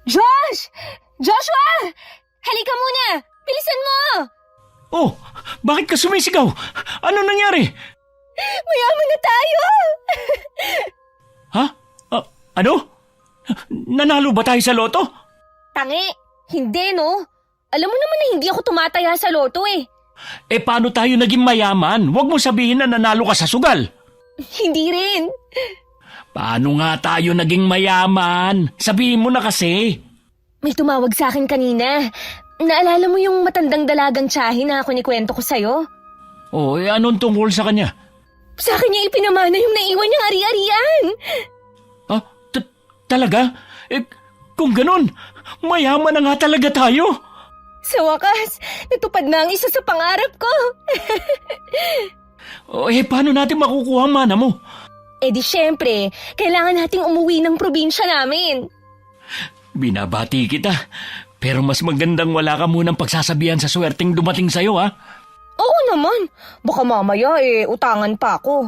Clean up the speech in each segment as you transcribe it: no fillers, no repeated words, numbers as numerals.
Josh! Joshua! Halika muna! Bilisan mo! Oh, bakit ka sumisigaw? Ano nangyari? Mayaman na tayo! Ha? Ano? Nanalo ba tayo sa loto? Tangi, hindi no? Alam mo naman na hindi ako tumataya sa loto eh. Eh paano tayo naging mayaman? Huwag mo sabihin na nanalo ka sa sugal. Hindi rin. Paano nga tayo naging mayaman? Sabihin mo na kasi. May tumawag sa akin kanina. Naalala mo yung matandang dalagang tiyahin na kunikwento ko sa'yo? Oh, anong tungkol sa kanya? Sa akin niya ipinamana yung naiwan niyang ari-arian. Ah, talaga? Eh, kung ganun, mayaman na nga talaga tayo. Sa wakas, natupad na ang isa sa pangarap ko. Oh, paano natin makukuha ang mana mo? Eh di syempre, kailangan nating umuwi ng probinsya namin. Binabati kita, pero mas magandang wala ka munang pagsasabihan sa swerteng dumating sa'yo, ha? Oo naman, baka mamaya utangan pa ako.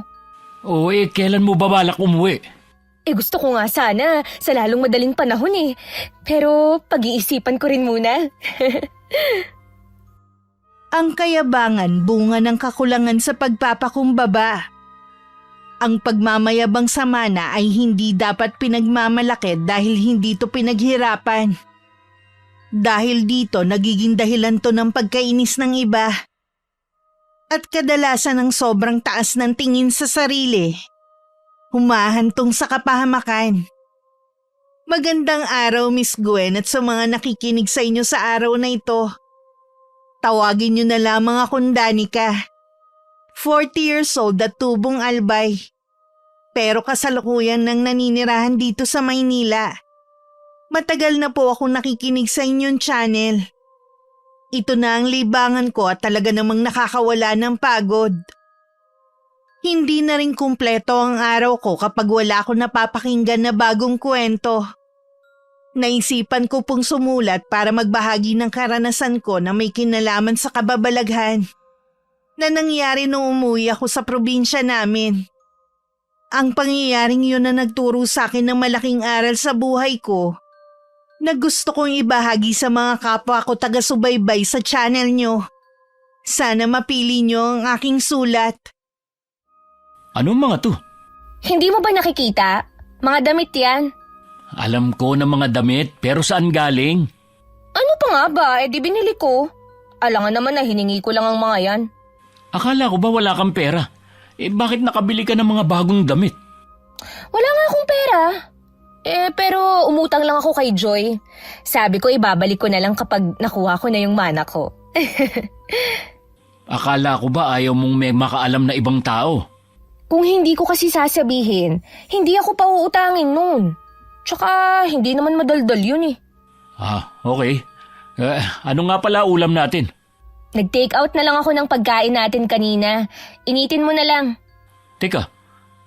Oh, kailan mo babalak umuwi? Gusto ko nga sana sa lalong madaling panahon eh. Pero pag-iisipan ko rin muna. Ang kayabangan bunga ng kakulangan sa pagpapakumbaba. Ang pagmamayabang sa mana ay hindi dapat pinagmamalaki dahil hindi ito pinaghirapan. Dahil dito nagiging dahilan to ng pagkainis ng iba. At kadalasan ng sobrang taas ng tingin sa sarili. Humahantong sa kapahamakan. Magandang araw, Miss Gwen, at sa mga nakikinig sa inyo sa araw na ito. Tawagin niyo na lamang akong Danica. 40 years old at tubong albay. Pero kasalukuyan nang naninirahan dito sa Maynila. Matagal na po akong nakikinig sa inyong channel. Ito na ang libangan ko at talaga namang nakakawala ng pagod. Hindi na rin kumpleto ang araw ko kapag wala akong napapakinggan na bagong kwento. Naisipan ko pong sumulat para magbahagi ng karanasan ko na may kinalaman sa kababalaghan na nangyari nung umuwi ako sa probinsya namin. Ang pangyayaring yun na nagturo sa akin ng malaking aral sa buhay ko na gusto kong ibahagi sa mga kapwa ko taga-subaybay sa channel nyo. Sana mapili nyo ang aking sulat. Anong mga to? Hindi mo ba nakikita? Mga damit yan. Alam ko na mga damit, pero saan galing? Ano pa nga ba? Di binili ko. Alangan naman na hiningi ko lang ang mga yan. Akala ko ba wala kang pera? Bakit nakabili ka ng mga bagong damit? Wala nga akong pera. Pero umutang lang ako kay Joy. Sabi ko ibabalik ko na lang kapag nakuha ko na yung mana ko. Akala ko ba ayaw mong may makaalam na ibang tao? Kung hindi ko kasi sasabihin, hindi ako pauutangin nun. Tsaka hindi naman madaldal yun eh. Okay. Ano nga pala ulam natin? Nag-take out na lang ako ng pagkain natin kanina. Initin mo na lang. Teka,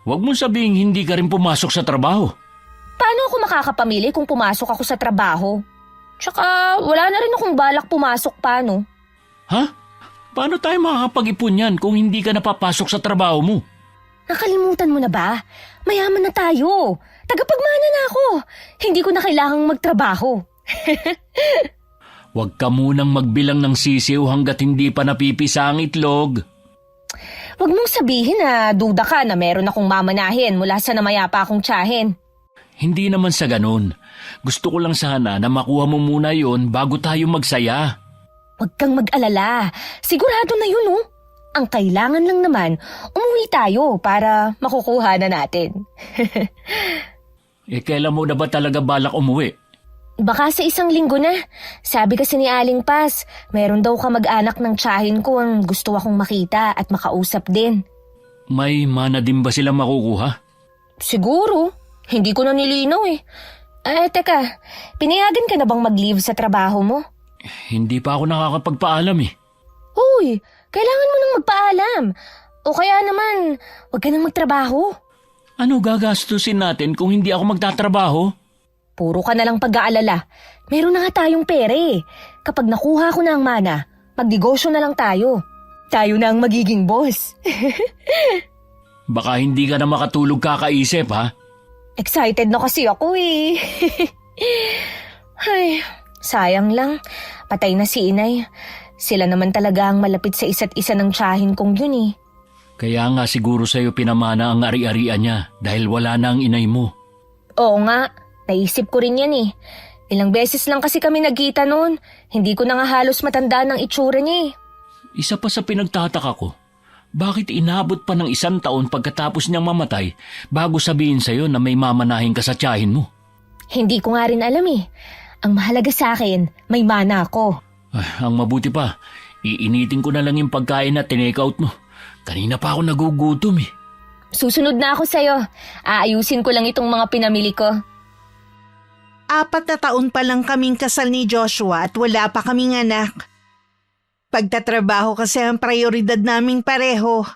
wag mong sabihin hindi ka rin pumasok sa trabaho. Paano ako makakapamili kung pumasok ako sa trabaho? Tsaka wala na rin akong balak pumasok pa, no? Ha? Paano tayo makakapag-ipon yan kung hindi ka napapasok sa trabaho mo? Nakalimutan mo na ba? Mayaman na tayo. Tagapagmana na ako. Hindi ko na kailangang magtrabaho. Huwag ka munang magbilang ng sisiw hanggat hindi pa napipisa ang itlog. Huwag mong sabihin na duda ka na meron akong mamanahin mula sa namayapa akong tiyahin. Hindi naman sa ganun. Gusto ko lang sana na makuha mo muna yon bago tayo magsaya. Huwag kang mag-alala. Sigurado na yun, oh. Ang kailangan lang naman, umuwi tayo para makukuha na natin. Kailan mo na ba talaga balak umuwi? Baka sa 1 linggo na. Sabi kasi ni Aling Paz, mayroon daw kamag-anak ng tiyahin ko ang gusto akong makita at makausap din. May mana din ba silang makukuha? Siguro. Hindi ko na nilinaw eh. Teka, pinayagan ka na bang mag-leave sa trabaho mo? Hindi pa ako nakakapagpaalam eh. Uy, kailangan mo nang magpaalam. O kaya naman, huwag ka nang magtrabaho. Ano gagastusin natin kung hindi ako magtatrabaho? Puro ka na lang pag-aalala. Meron na nga tayong pera eh. Kapag nakuha ko na ang mana, magnegosyo na lang tayo. Tayo na ang magiging boss. Baka hindi ka na makatulog kakaisip ha? Excited na kasi ako eh. Ay, sayang lang. Patay na si inay. Sila naman talaga ang malapit sa isa't isa ng tiyahin kong yun eh. Kaya nga siguro sa'yo pinamana ang ari-arian niya dahil wala na ang inay mo. Oo nga, naisip ko rin yan eh. Ilang beses lang kasi kami nagkita noon. Hindi ko na nga halos matandaan ang itsura niya eh. Isa pa sa pinagtataka ko, bakit inabot pa ng 1 taon pagkatapos niyang mamatay bago sabihin sa'yo na may mamanahin ka sa tiyahin mo? Hindi ko nga rin alam eh. Ang mahalaga sa akin, may mana ako. Ay, ang mabuti pa, iinitin ko na lang yung pagkain na tinake out mo. Kanina pa ako nagugutom eh. Susunod na ako sa'yo. Aayusin ko lang itong mga pinamili ko. 4 na taon pa lang kaming kasal ni Joshua at wala pa kaming anak. Pagtatrabaho kasi ang prioridad naming pareho.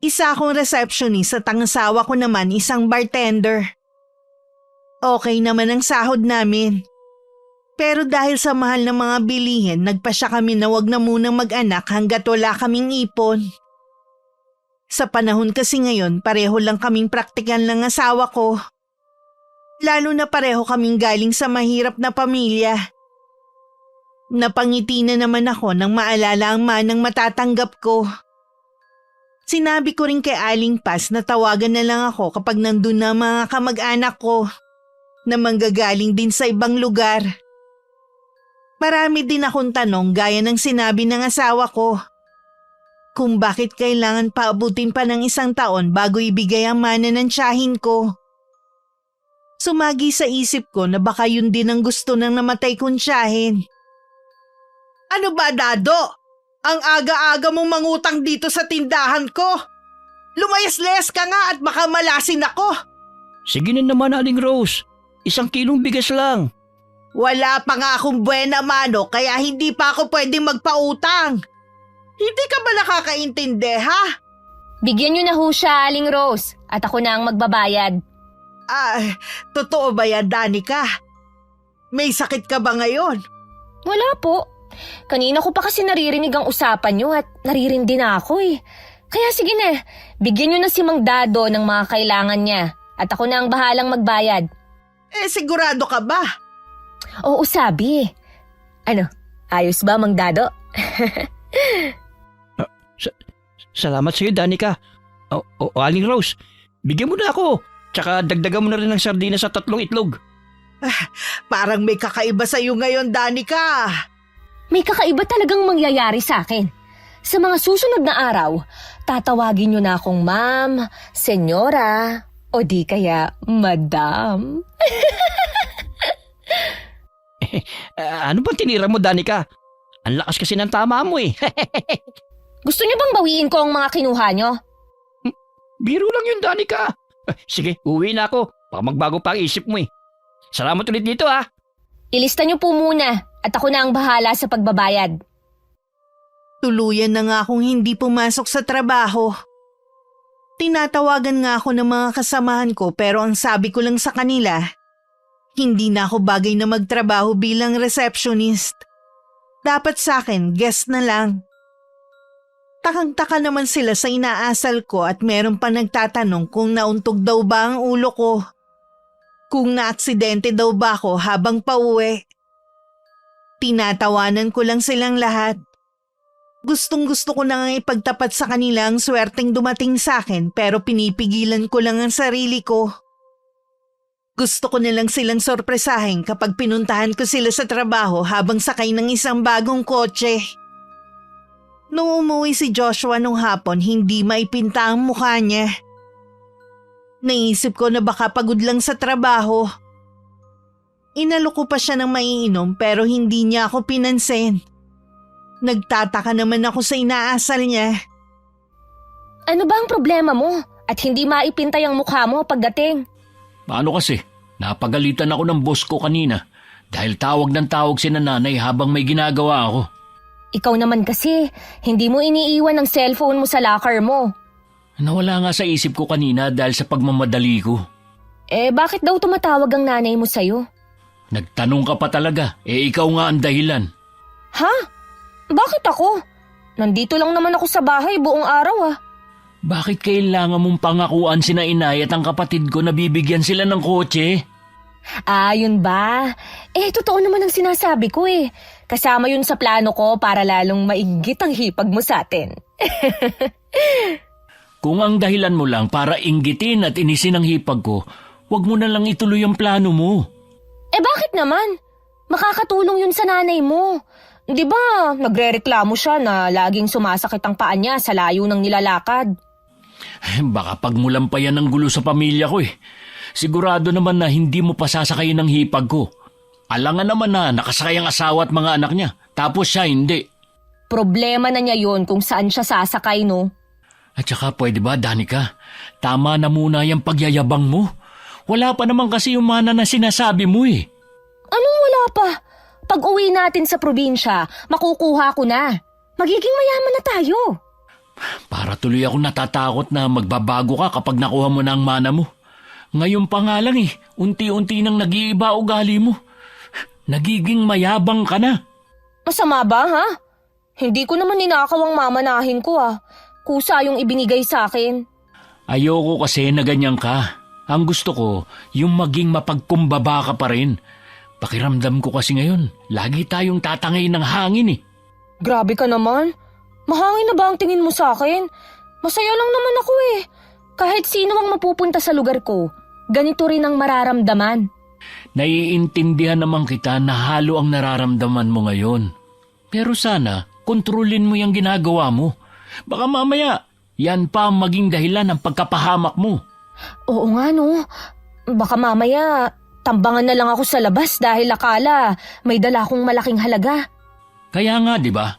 Isa akong receptionist at ang asawa ko naman isang bartender. Okay naman ang sahod namin. Pero dahil sa mahal ng mga bilihin, nagpasya kami na wag na munang mag-anak hanggat wala kaming ipon. Sa panahon kasi ngayon, pareho lang kaming praktikal ng asawa ko. Lalo na pareho kaming galing sa mahirap na pamilya. Napangiti na naman ako nang maalala ang manang matatanggap ko. Sinabi ko rin kay Aling Paz na tawagan na lang ako kapag nandun na mga kamag-anak ko na manggagaling din sa ibang lugar. Marami din akong tanong gaya ng sinabi ng asawa ko. Kung bakit kailangan paabutin pa ng 1 taon bago ibigay ang mana ng tiyahin ko. Sumagi sa isip ko na baka yun din ang gusto ng namatay kong tiyahin. Ano ba, Dado? Ang aga-aga mong mangutang dito sa tindahan ko. Lumayas-layas ka nga at baka malasin ako. Sige na naman, Aling Rose. 1 kilong bigas lang. Wala pa nga akong buena mano kaya hindi pa ako pwedeng magpautang. Hindi ka ba nakakaintindi, ha? Bigyan niyo na ho siya, Aling Rose, at ako na ang magbabayad. Totoo ba yan, Danica? May sakit ka ba ngayon? Wala po. Kanina ko pa kasi naririnig ang usapan niyo at naririndi na ako eh. Kaya sige na, bigyan niyo na si Mang Dado ng mga kailangan niya at ako na ang bahalang magbayad. Sigurado ka ba? Oo, sabi. Ano, ayos ba, Mang Dado? Salamat sa iyo, Danica. Aling Rose, bigyan mo na ako. Tsaka dagdagan mo na rin ng sardinas sa 3 itlog. Parang may kakaiba sa iyo ngayon, Danica. May kakaiba talagang mangyayari sa akin. Sa mga susunod na araw, tatawagin niyo na akong ma'am, senyora, o di kaya madam. Ano bang tinira mo, Danica? Ang lakas kasi ng tama mo eh. Gusto niyo bang bawiin ko ang mga kinuha niyo? Biro lang yun, Danica. Sige, uwi na ako. Baka magbago pa ang isip mo eh. Salamat ulit dito ha. Ilista niyo po muna at ako na ang bahala sa pagbabayad. Tuluyan na nga akong hindi pumasok sa trabaho. Tinatawagan nga ako ng mga kasamahan ko pero ang sabi ko lang sa kanila, hindi na ako bagay na magtrabaho bilang receptionist. Dapat sa akin, guest na lang. Takang-taka naman sila sa inaasal ko at meron pa nagtatanong kung nauntog daw ba ang ulo ko. Kung naaksidente daw ba ako habang pauwi. Tinatawanan ko lang silang lahat. Gustong-gusto ko na nga ipagtapat sa kanila ang swerteng dumating sa akin pero pinipigilan ko lang ang sarili ko. Gusto ko na lang silang sorpresahin kapag pinuntahan ko sila sa trabaho habang sakay ng isang bagong kotse. Nung umuwi si Joshua nung hapon, hindi maipinta ang mukha niya. Naisip ko na baka pagod lang sa trabaho. Inalok ko pa siya ng maiinom pero hindi niya ako pinansin. Nagtataka naman ako sa inaasal niya. Ano ba ang problema mo at hindi maipintay ang mukha mo pagdating? Paano kasi? Napagalitan ako ng boss ko kanina dahil tawag ng tawag si nanay habang may ginagawa ako. Ikaw naman kasi, hindi mo iniiwan ang cellphone mo sa locker mo. Nawala nga sa isip ko kanina dahil sa pagmamadali ko. Bakit daw tumatawag ang nanay mo sa'yo? Nagtanong ka pa talaga, ikaw nga ang dahilan. Ha? Bakit ako? Nandito lang naman ako sa bahay buong araw Bakit kailangan mong pangakuan sina inay at ang kapatid ko na bibigyan sila ng kotse? Ah, yun ba? Totoo naman ang sinasabi ko eh. Kasama yun sa plano ko para lalong mainggit ang hipag mo sa atin. Kung ang dahilan mo lang para inggitin at inisin ang hipag ko, wag mo na lang ituloy ang plano mo. Bakit naman? Makakatulong yun sa nanay mo. Di ba, nagrereklamo siya na laging sumasakit ang paa niya sa layo ng nilalakad. Baka pagmulampayan ng gulo sa pamilya ko eh. Sigurado naman na hindi mo pasasakayin ang hipag ko. Alangan naman na nakasakay ang asawa at mga anak niya, tapos siya hindi. Problema na niya yun kung saan siya sasakay, no? At saka pwede ba, Danica? Tama na muna yung pagyayabang mo. Wala pa naman kasi yung mana na sinasabi mo eh. Anong wala pa? Pag uwi natin sa probinsya, makukuha ko na. Magiging mayaman na tayo. Para tuloy ako natatakot na magbabago ka kapag nakuha mo na ang mana mo. Ngayon pa nga lang eh, unti-unti nang nag-iiba ugali mo. Nagiging mayabang ka na. Masama ba, ha? Hindi ko naman ninakaw ang mamanahin ko, Kusa yung ibinigay sa akin. Ayoko kasi na ganyan ka. Ang gusto ko, yung maging mapagkumbaba ka pa rin. Pakiramdam ko kasi ngayon, lagi tayong tatangay ng hangin eh. Grabe ka naman. Mahangin na ba ang tingin mo sa akin? Masaya lang naman ako eh. Kahit sino ang mapupunta sa lugar ko, ganito rin ang mararamdaman. Naiintindihan naman kita na halo ang nararamdaman mo ngayon. Pero sana, kontrolin mo yung ginagawa mo. Baka mamaya, yan pa ang maging dahilan ng pagkapahamak mo. Oo nga no. Baka mamaya, tambangan na lang ako sa labas dahil akala may dala akong malaking halaga. Kaya nga, di ba?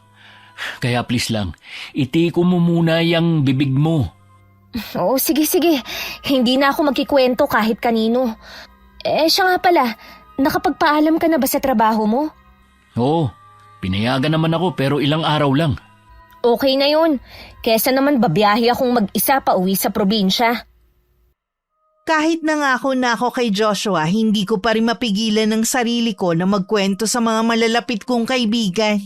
Kaya please lang, itiko mo muna yung bibig mo. Oo, sige. Hindi na ako magkikwento kahit kanino. Siya nga pala, nakapagpaalam ka na ba sa trabaho mo? Oo, pinayagan naman ako pero ilang araw lang. Okay na yun. Kesa naman babiyahe akong mag-isa pa uwi sa probinsya. Kahit nangako na ako kay Joshua, hindi ko pa rin mapigilan ng sarili ko na magkwento sa mga malalapit kong kaibigan.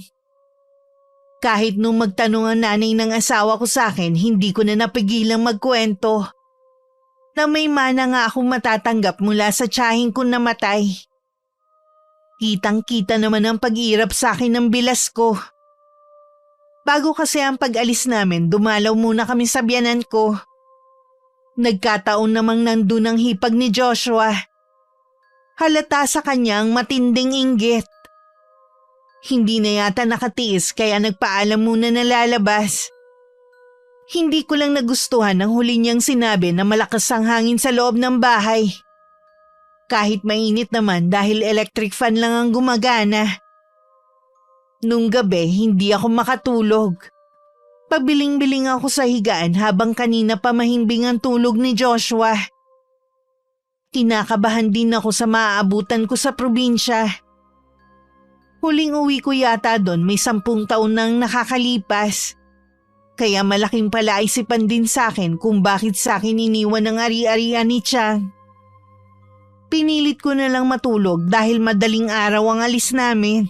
Kahit nung magtanong ang nanay ng asawa ko sa akin, hindi ko na napigilang magkwento. Na may mana nga akong matatanggap mula sa tiyahing kong namatay. Kitang-kita naman ang pag-iirap sa akin ng bilas ko. Bago kasi ang pag-alis namin, dumalaw muna kami sa biyanan ko. Nagkataon namang nandun ang hipag ni Joshua. Halata sa kanya ang matinding inggit. Hindi na yata nakatiis kaya nagpaalam muna na lalabas. Hindi ko lang nagustuhan ang huli niyang sinabi na malakas ang hangin sa loob ng bahay. Kahit mainit naman dahil electric fan lang ang gumagana. Nung gabi, hindi ako makatulog. Pabiling-biling ako sa higaan habang kanina pa mahimbing ang tulog ni Joshua. Kinakabahan din ako sa maaabutan ko sa probinsya. Huling uwi ko yata doon may 10 taon nang nakakalipas. Kaya malaking palaisipan din sa akin kung bakit sa akin iniwan ang ari-arian ni Chang. Pinilit ko na lang matulog dahil madaling araw ang alis namin.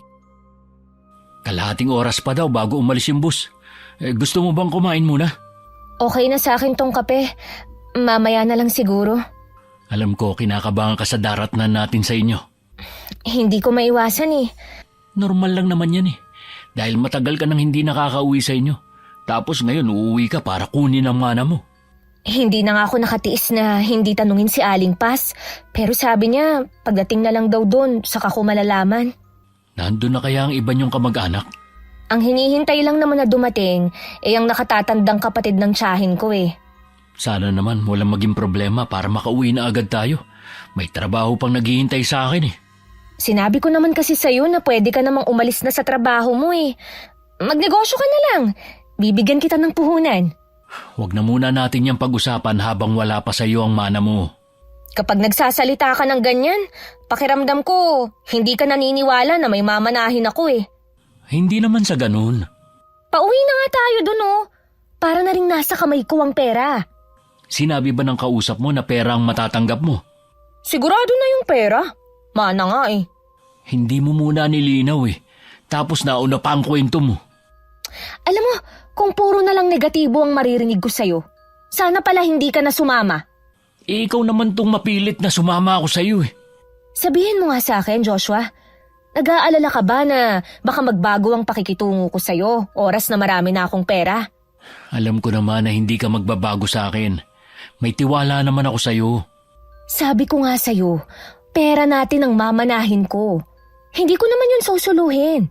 Kalahating oras pa daw bago umalis yung bus. Gusto mo bang kumain muna? Okay na sa akin tong kape. Mamaya na lang siguro. Alam ko kinakabahan ka sa daratnan natin sa inyo. Hindi ko maiwasan eh. Normal lang naman yan eh. Dahil matagal ka nang hindi nakakauwi sa inyo. Tapos ngayon uuwi ka para kunin ang mana mo. Hindi na nga ako nakatiis na hindi tanungin si Aling Paz. Pero sabi niya, pagdating na lang daw doon, saka ko malalaman. Nandun na kaya ang iba niyong kamag-anak? Ang hinihintay lang naman na dumating, ang nakatatandang kapatid ng tiyahin ko eh. Sana naman walang maging problema para makauwi na agad tayo. May trabaho pang naghihintay sa akin eh. Sinabi ko naman kasi sa'yo na pwede ka namang umalis na sa trabaho mo eh. Magnegosyo ka na lang. Bibigyan kita ng puhunan. Huwag na muna natin yung pag-usapan habang wala pa sa iyo ang mana mo. Kapag nagsasalita ka ng ganyan, pakiramdam ko, hindi ka naniniwala na may mamanahin ako eh. Hindi naman sa ganun. Pauwi na nga tayo dun oh. Para na rin nasa kamay ko ang pera. Sinabi ba ng kausap mo na pera ang matatanggap mo? Sigurado na yung pera. Mana nga eh. Hindi mo muna nilinaw eh. Tapos nauna pa ang kwento mo. Alam mo, kung puro na lang negatibo ang maririnig ko sa'yo, sana pala hindi ka na sumama. Ikaw naman tong mapilit na sumama ako sa iyo eh. Sabihin mo nga sa akin, Joshua. Nag-aalala ka ba na baka magbago ang pakikitungo ko sa'yo, oras na marami na akong pera? Alam ko naman na hindi ka magbabago sa akin. May tiwala naman ako sa'yo. Sabi ko nga sa'yo, pera natin ang mamanahin ko. Hindi ko naman yun susuluhin.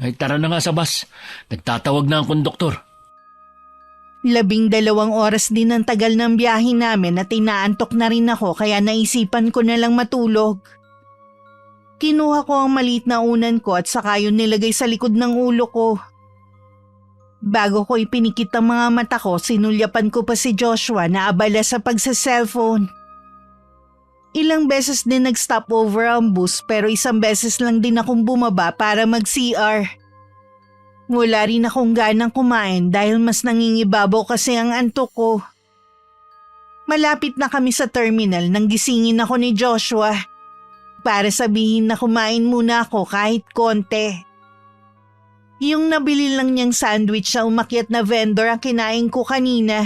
Ay tara na nga sa bus. Nagtatawag na ang konduktor. 12 oras din ang tagal ng biyahe namin at inaantok na rin ako kaya naisipan ko na lang matulog. Kinuha ko ang maliit na unan ko at saka yun nilagay sa likod ng ulo ko. Bago ko ipinikit ang mga mata ko, sinulyapan ko pa si Joshua na abala sa pagsa-cellphone. Ilang beses din nag-stop over ang bus pero isang beses lang din akong bumaba para mag-CR. Wala rin akong ganang kumain dahil mas nangingibabaw kasi ang antok ko. Malapit na kami sa terminal nang gisingin ako ni Joshua para sabihin na kumain muna ako kahit konti. Yung nabili lang niyang sandwich sa umakyat na vendor ang kinain ko kanina.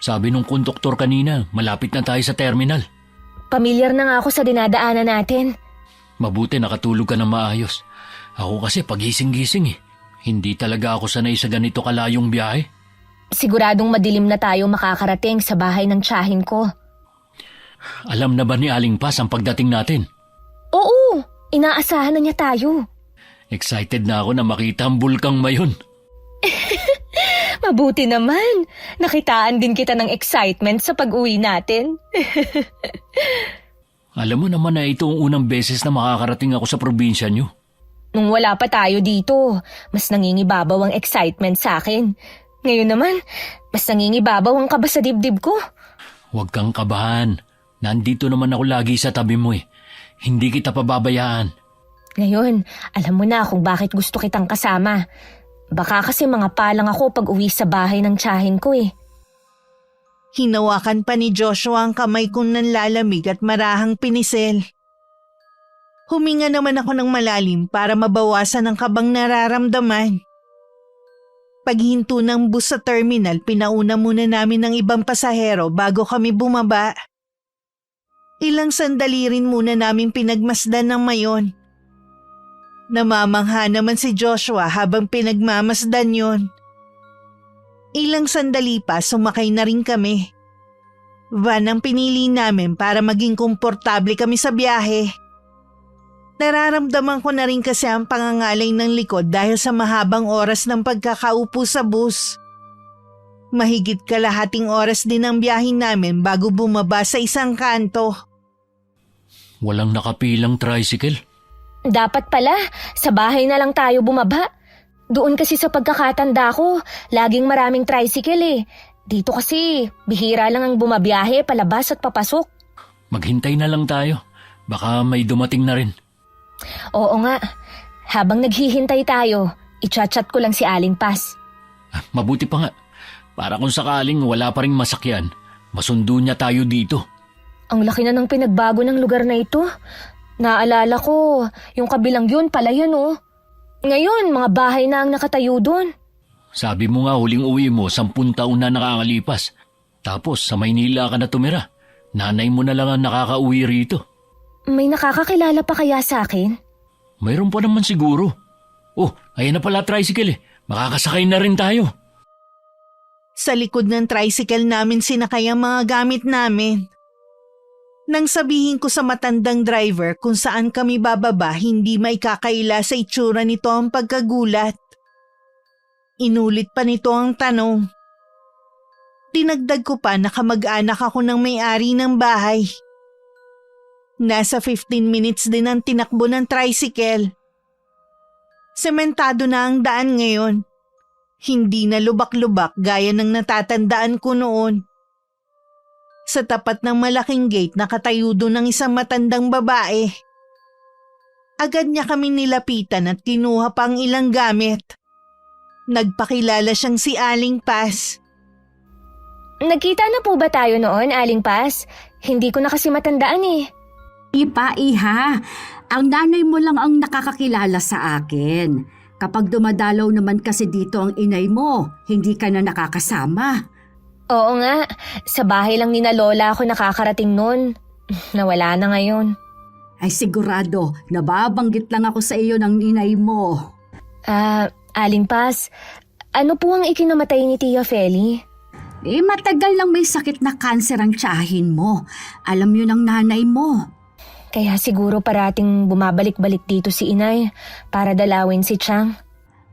Sabi nung konduktor kanina, malapit na tayo sa terminal. Pamilyar na nga ako sa dinadaanan natin. Mabuti nakatulog ka na maayos. Ako kasi pagising-gising eh. Hindi talaga ako sanay sa ganito kalayong biyahe. Siguradong madilim na tayo makakarating sa bahay ng tiyahin ko. Alam na ba ni Aling Paz ang pagdating natin? Oo, inaasahan na niya tayo. Excited na ako na makita ang bulkang mayon. Mabuti naman. Nakitaan din kita ng excitement sa pag-uwi natin. Alam mo naman na ito ang unang beses na makakarating ako sa probinsya niyo. Nung wala pa tayo dito, mas nangingibabaw ang excitement sa akin. Ngayon naman, mas nangingibabaw ang kaba sa dibdib ko. Huwag kang kabahan. Nandito naman ako lagi sa tabi mo eh. Hindi kita pababayaan. Ngayon, alam mo na kung bakit gusto kitang kasama. Baka kasi mga palang ako pag uwi sa bahay ng tiyahin ko eh. Hinawakan pa ni Joshua ang kamay kong nanlalamig at marahang pinisel. Huminga naman ako ng malalim para mabawasan ang kabang nararamdaman. Paghinto ng bus sa terminal, pinauna muna namin ng ibang pasahero bago kami bumaba. Ilang sandali rin muna namin pinagmasdan ng mayon. Namamangha naman si Joshua habang pinagmamasdan yon. Ilang sandali pa sumakay na rin kami. Van ang pinili namin para maging komportable kami sa biyahe. Nararamdaman ko na rin kasi ang pangangalay ng likod dahil sa mahabang oras ng pagkakaupo sa bus. Mahigit kalahating oras din ang biyahe namin bago bumaba sa isang kanto. Walang nakapilang tricycle. Dapat pala, sa bahay na lang tayo bumaba. Doon kasi sa pagkakatanda ko, laging maraming tricycle eh. Dito kasi, bihira lang ang bumabiyahe palabas at papasok. Maghintay na lang tayo. Baka may dumating na rin. Oo nga, habang naghihintay tayo, i-chat ko lang si Aling Paz. Mabuti pa nga. Para kung sakaling wala pa ring masakyan, masundo niya tayo dito. Ang laki na ng pinagbago ng lugar na ito. Naalala ko, yung kabilang yun pala yun oh. Ngayon, mga bahay na ang nakatayo doon. Sabi mo nga huling uwi mo, 10 taon na nakakalipas. Tapos sa Maynila ka na tumira. Nanay mo na lang ang nakakauwi rito. May nakakakilala pa kaya sa akin? Mayroon pa naman siguro. Oh, ayan na pala tricycle eh. Makakasakay na rin tayo. Sa likod ng tricycle namin sinakay ang mga gamit namin. Nang sabihin ko sa matandang driver kung saan kami bababa, hindi maikakaila sa itsura nito ang pagkagulat. Inulit pa nito ang tanong. Dinagdag ko pa na kamag-anak ako ng may-ari ng bahay. Nasa 15 minutes din ang tinakbo ng tricycle. Sementado na ang daan ngayon. Hindi na lubak-lubak gaya ng natatandaan ko noon. Sa tapat ng malaking gate nakatayo doon ng isang matandang babae. Agad niya kami nilapitan at kinuha pa ang ilang gamit. Nagpakilala siyang si Aling Paz. Nagkita na po ba tayo noon, Aling Paz? Hindi ko na kasi matandaan eh. Iha, ang nanay mo lang ang nakakakilala sa akin. Kapag dumadalaw naman kasi dito ang inay mo, hindi ka na nakakasama. Oo nga, sa bahay lang ni na Lola ako nakakarating noon. Nawala na ngayon. Ay sigurado, nababanggit lang ako sa iyo ng inay mo. Aling Paz, ano po ang ikinamatay ni Tia Feli? Matagal lang may sakit na kanser ang tiyahin mo. Alam yun ng nanay mo. Kaya siguro parating bumabalik-balik dito si inay para dalawin si Chang.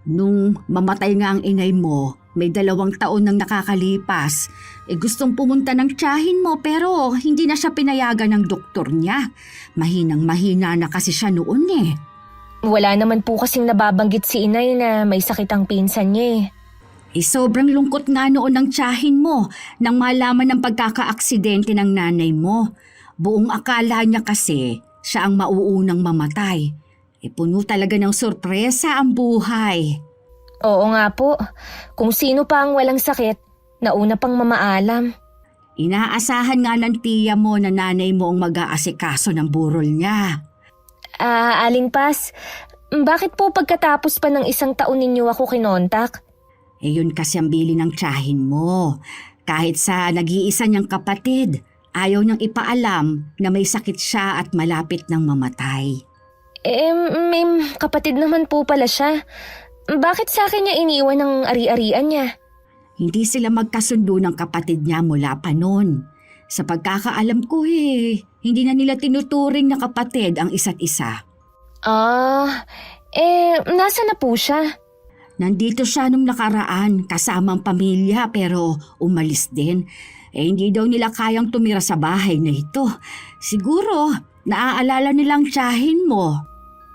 Nung mamatay nga ang inay mo, may 2 taon nang nakakalipas. Gustong pumunta ng tiyahin mo pero hindi na siya pinayagan ng doktor niya. Mahinang-mahina na kasi siya noon eh. Wala naman po kasing nababanggit si inay na may sakit ang pinsan niya eh. Sobrang lungkot nga noon ng tiyahin mo nang malaman ng pagkakaaksidente ng nanay mo. Buong akala niya kasi siya ang mauunang mamatay. Puno talaga ng sorpresa ang buhay. Oo nga po, kung sino pa ang walang sakit, nauna pang mamaalam. Inaasahan nga ng tiya mo na nanay mo ang mag-aasikaso ng burol niya. Aling Paz, bakit po pagkatapos pa ng 1 taon ninyo ako kinontak? Yun kasi ang bili ng tiyahin mo. Kahit sa nag-iisa niyang kapatid, ayaw niyang ipaalam na may sakit siya at malapit ng mamatay. May kapatid naman po pala siya. Bakit sa akin niya iniwan ng ari-arian niya? Hindi sila magkasundo ng kapatid niya mula pa noon. Sa pagkakaalam ko hindi na nila tinuturing na kapatid ang isa't isa. Nasa na po siya? Nandito siya nung nakaraan kasama ang pamilya pero umalis din. Hindi daw nila kayang tumira sa bahay na ito. Siguro, naaalala nilang tiyahin mo.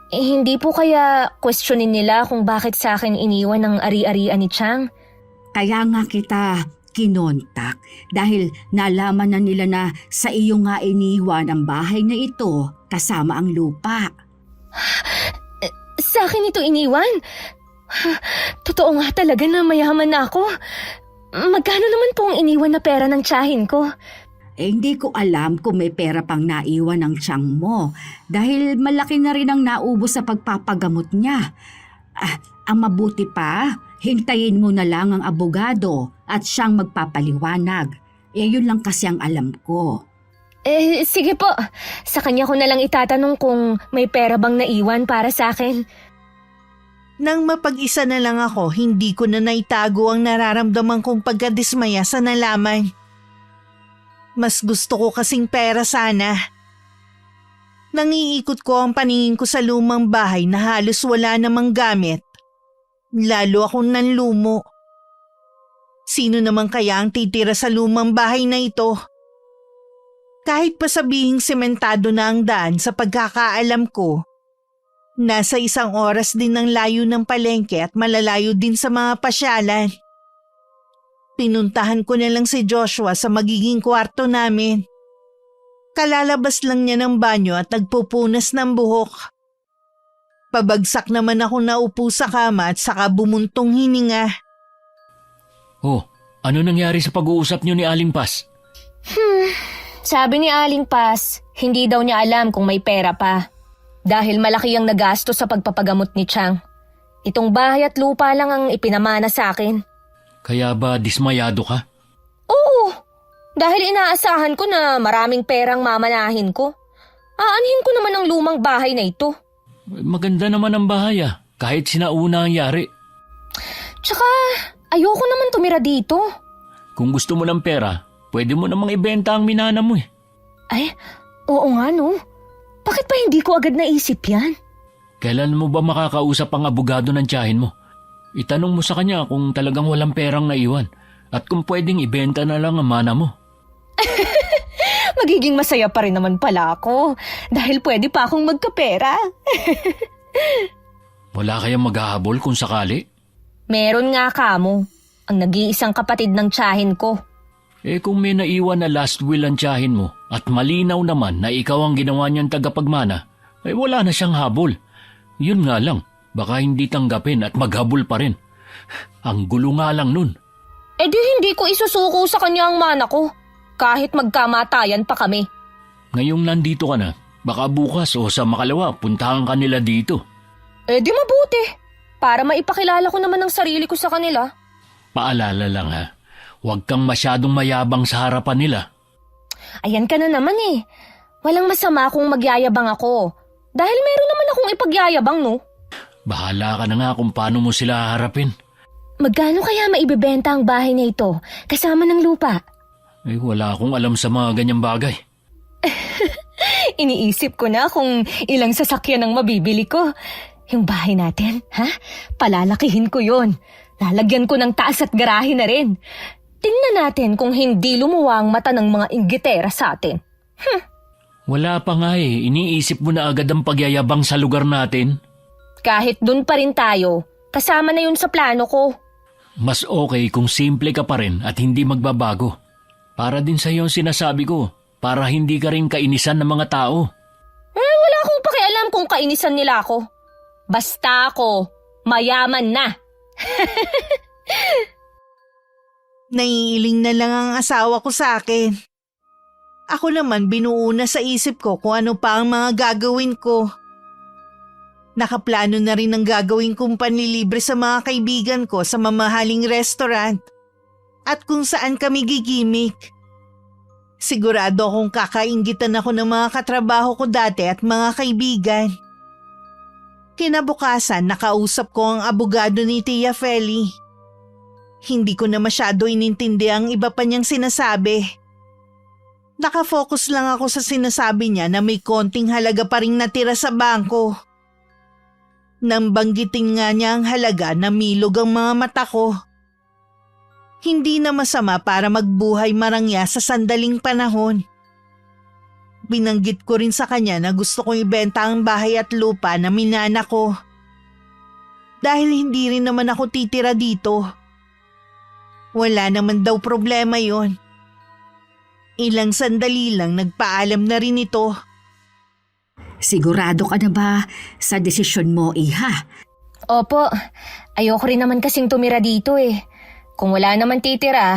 Hindi po kaya questionin nila kung bakit sa akin iniwan ng ari-arian ni Chang? Kaya nga kita kinontak dahil nalaman na nila na sa iyo nga iniwan ang bahay na ito kasama ang lupa. Sa akin ito iniwan? Totoo nga talaga na mayaman na ako. Magkano naman po ang iniwan na pera ng tiyahin ko? Hindi ko alam kung may pera pang naiwan ng tiyang mo dahil malaki na rin ang naubos sa pagpapagamot niya. Ang mabuti pa, hintayin mo na lang ang abogado at siyang magpapaliwanag. Yun lang kasi ang alam ko. Sige po. Sa kanya ko na lang itatanong kung may pera bang naiwan para sa akin. Nang mapag-isa na lang ako, hindi ko na naitago ang nararamdaman kong pagkadismaya sa nalaman. Mas gusto ko kasing pera sana. Nangiikot ko ang paningin ko sa lumang bahay na halos wala namang gamit. Lalo akong nanlumo. Sino naman kaya ang titira sa lumang bahay na ito? Kahit pa sabihing sementado na ang daan sa pagkakaalam ko, nasa 1 oras din ang layo ng palengke at malalayo din sa mga pasyalan. Pinuntahan ko na lang si Joshua sa magiging kwarto namin. Kalalabas lang niya ng banyo at nagpupunas ng buhok. Pabagsak naman ako naupo sa kama at saka bumuntong hininga. Ano nangyari sa pag-uusap niyo ni Aling Paz? Sabi ni Aling Paz, hindi daw niya alam kung may pera pa. Dahil malaki ang nagasto sa pagpapagamot ni Chang. Itong bahay at lupa lang ang ipinamana sa akin. Kaya ba dismayado ka? Oo, dahil inaasahan ko na maraming perang mamanahin ko. Aanhin ko naman ang lumang bahay na ito. Maganda naman ang bahay kahit sinauna ang yari. Tsaka, ayoko naman tumira dito. Kung gusto mo ng pera, pwede mo namang ibenta ang minana mo Ay, oo nga no. Bakit pa hindi ko agad naisip yan? Kailan mo ba makakausap ang abogado ng tiyahin mo? Itanong mo sa kanya kung talagang walang perang naiwan at kung pwedeng ibenta na lang ang mana mo. Magiging masaya pa rin naman pala ako dahil pwede pa akong magkapera. Wala kayang maghahabol kung sakali? Meron nga kamo, ang nag-iisang kapatid ng tiyahin ko. Kung may naiwan na last will ang tiyahin mo at malinaw naman na ikaw ang ginawa niyang tagapagmana, wala na siyang habol. Yun nga lang, baka hindi tanggapin at maghabol pa rin. Ang gulo nga lang nun. Di hindi ko isusuko sa kanya ang mana ko, kahit magkamatayan pa kami. Ngayong nandito ka na, baka bukas o sa makalawa puntahan ka nila dito. Di mabuti, para maipakilala ko naman ang sarili ko sa kanila. Paalala lang huwag kang masyadong mayabang sa harapan nila. Ayan ka na naman Walang masama kung magyayabang ako. Dahil meron naman akong ipagyayabang, no? Bahala ka na nga kung paano mo sila haharapin. Magkano kaya maibebenta ang bahay na ito kasama ng lupa? Wala akong alam sa mga ganyang bagay. Iniisip ko na kung ilang sasakyan ang mabibili ko. Yung bahay natin, ha? Palalakihin ko yon. Lalagyan ko ng taas at garahe na rin. Tingnan natin kung hindi lumuwa ang mata ng mga inggitera sa atin. Wala pa nga iniisip mo na agad ang pagyayabang sa lugar natin. Kahit dun pa rin tayo, kasama na yun sa plano ko. Mas okay kung simple ka pa rin at hindi magbabago. Para din sa iyo ang sinasabi ko, para hindi ka rin kainisan ng mga tao. Wala akong pakialam kung kainisan nila ako. Basta ako, mayaman na. Naiiling na lang ang asawa ko sa akin. Ako naman binuo na sa isip ko kung ano pa ang mga gagawin ko. Nakaplano na rin ang gagawin kong panlilibre sa mga kaibigan ko sa mamahaling restaurant at kung saan kami gigimik. Sigurado akong kakainggitan ako ng mga katrabaho ko dati at mga kaibigan. Kinabukasan, nakausap ko ang abogado ni Tia Feli. Hindi ko na masyado inintindi ang iba pa niyang sinasabi. Nakafocus lang ako sa sinasabi niya na may konting halaga pa ring natira sa bangko. Nang banggitin nga niya ang halaga, namilog ang mga mata ko. Hindi na masama para magbuhay marangya sa sandaling panahon. Binanggit ko rin sa kanya na gusto kong ibenta ang bahay at lupa na minana ko. Dahil hindi rin naman ako titira dito. Wala naman daw problema yon. Ilang sandali lang nagpaalam na rin ito. Sigurado ka na ba sa desisyon mo, Iha? Opo, ayoko rin naman kasing tumira dito eh. Kung wala naman titira,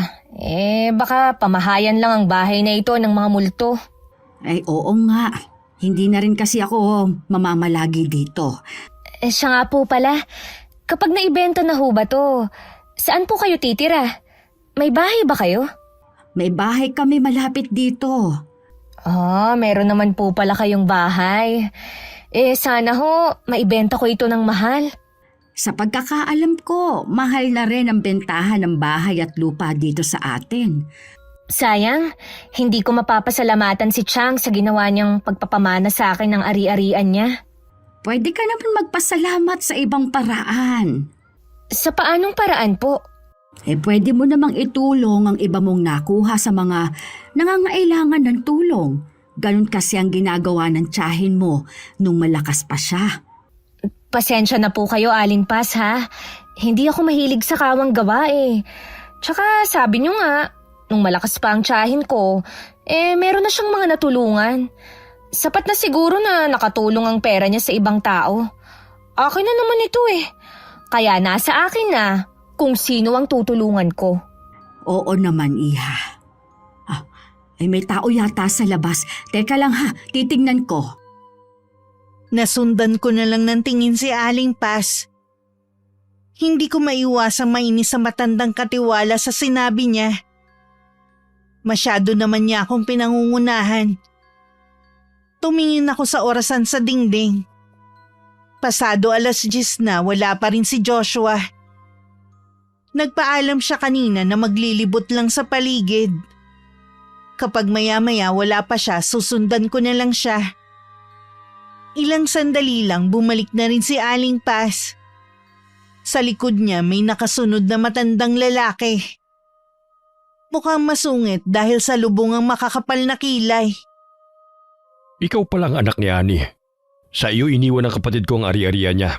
baka pamahayan lang ang bahay na ito ng mga multo. Ay oo nga, hindi na rin kasi ako mamamalagi dito. Siya nga po pala, kapag naibenta na ho ba to, saan po kayo titira? May bahay ba kayo? May bahay kami malapit dito. Meron naman po pala kayong bahay. Sana ho, maibenta ko ito ng mahal. Sa pagkakaalam ko, mahal na rin ang bentahan ng bahay at lupa dito sa atin. Sayang, hindi ko mapapasalamatan si Chang sa ginawa niyang pagpapamana sa akin ng ari-arian niya. Pwede ka naman magpasalamat sa ibang paraan. Sa paanong paraan po? Pwede mo namang itulong ang iba mong nakuha sa mga nangangailangan ng tulong. Ganon kasi ang ginagawa ng tiyahin mo nung malakas pa siya. Pasensya na po kayo, Aling Paz, ha? Hindi ako mahilig sa kawang gawa eh. Tsaka sabi niyo nga, nung malakas pa ang tiyahin ko, meron na siyang mga natulungan. Sapat na siguro na nakatulong ang pera niya sa ibang tao. Akin na naman ito eh. Kaya nasa akin na kung sino ang tutulungan ko. Oo naman, Iha. May tao yata sa labas. Teka lang ha, titignan ko. Nasundan ko na lang ng tingin si Aling Paz. Hindi ko maiwasang mainis sa matandang katiwala sa sinabi niya. Masyado naman niya akong pinangungunahan. Tumingin ako sa orasan sa dingding. Pasado 10:00 na, wala pa rin si Joshua. Nagpaalam siya kanina na maglilibot lang sa paligid. Kapag maya-maya wala pa siya, susundan ko na lang siya. Ilang sandali lang bumalik na rin si Aling Paz. Sa likod niya may nakasunod na matandang lalaki. Mukhang masungit dahil sa lubong ang makakapal na kilay. Ikaw palang anak ni Ani. Sa iyo iniwan ng kapatid ko ang ari-arian niya.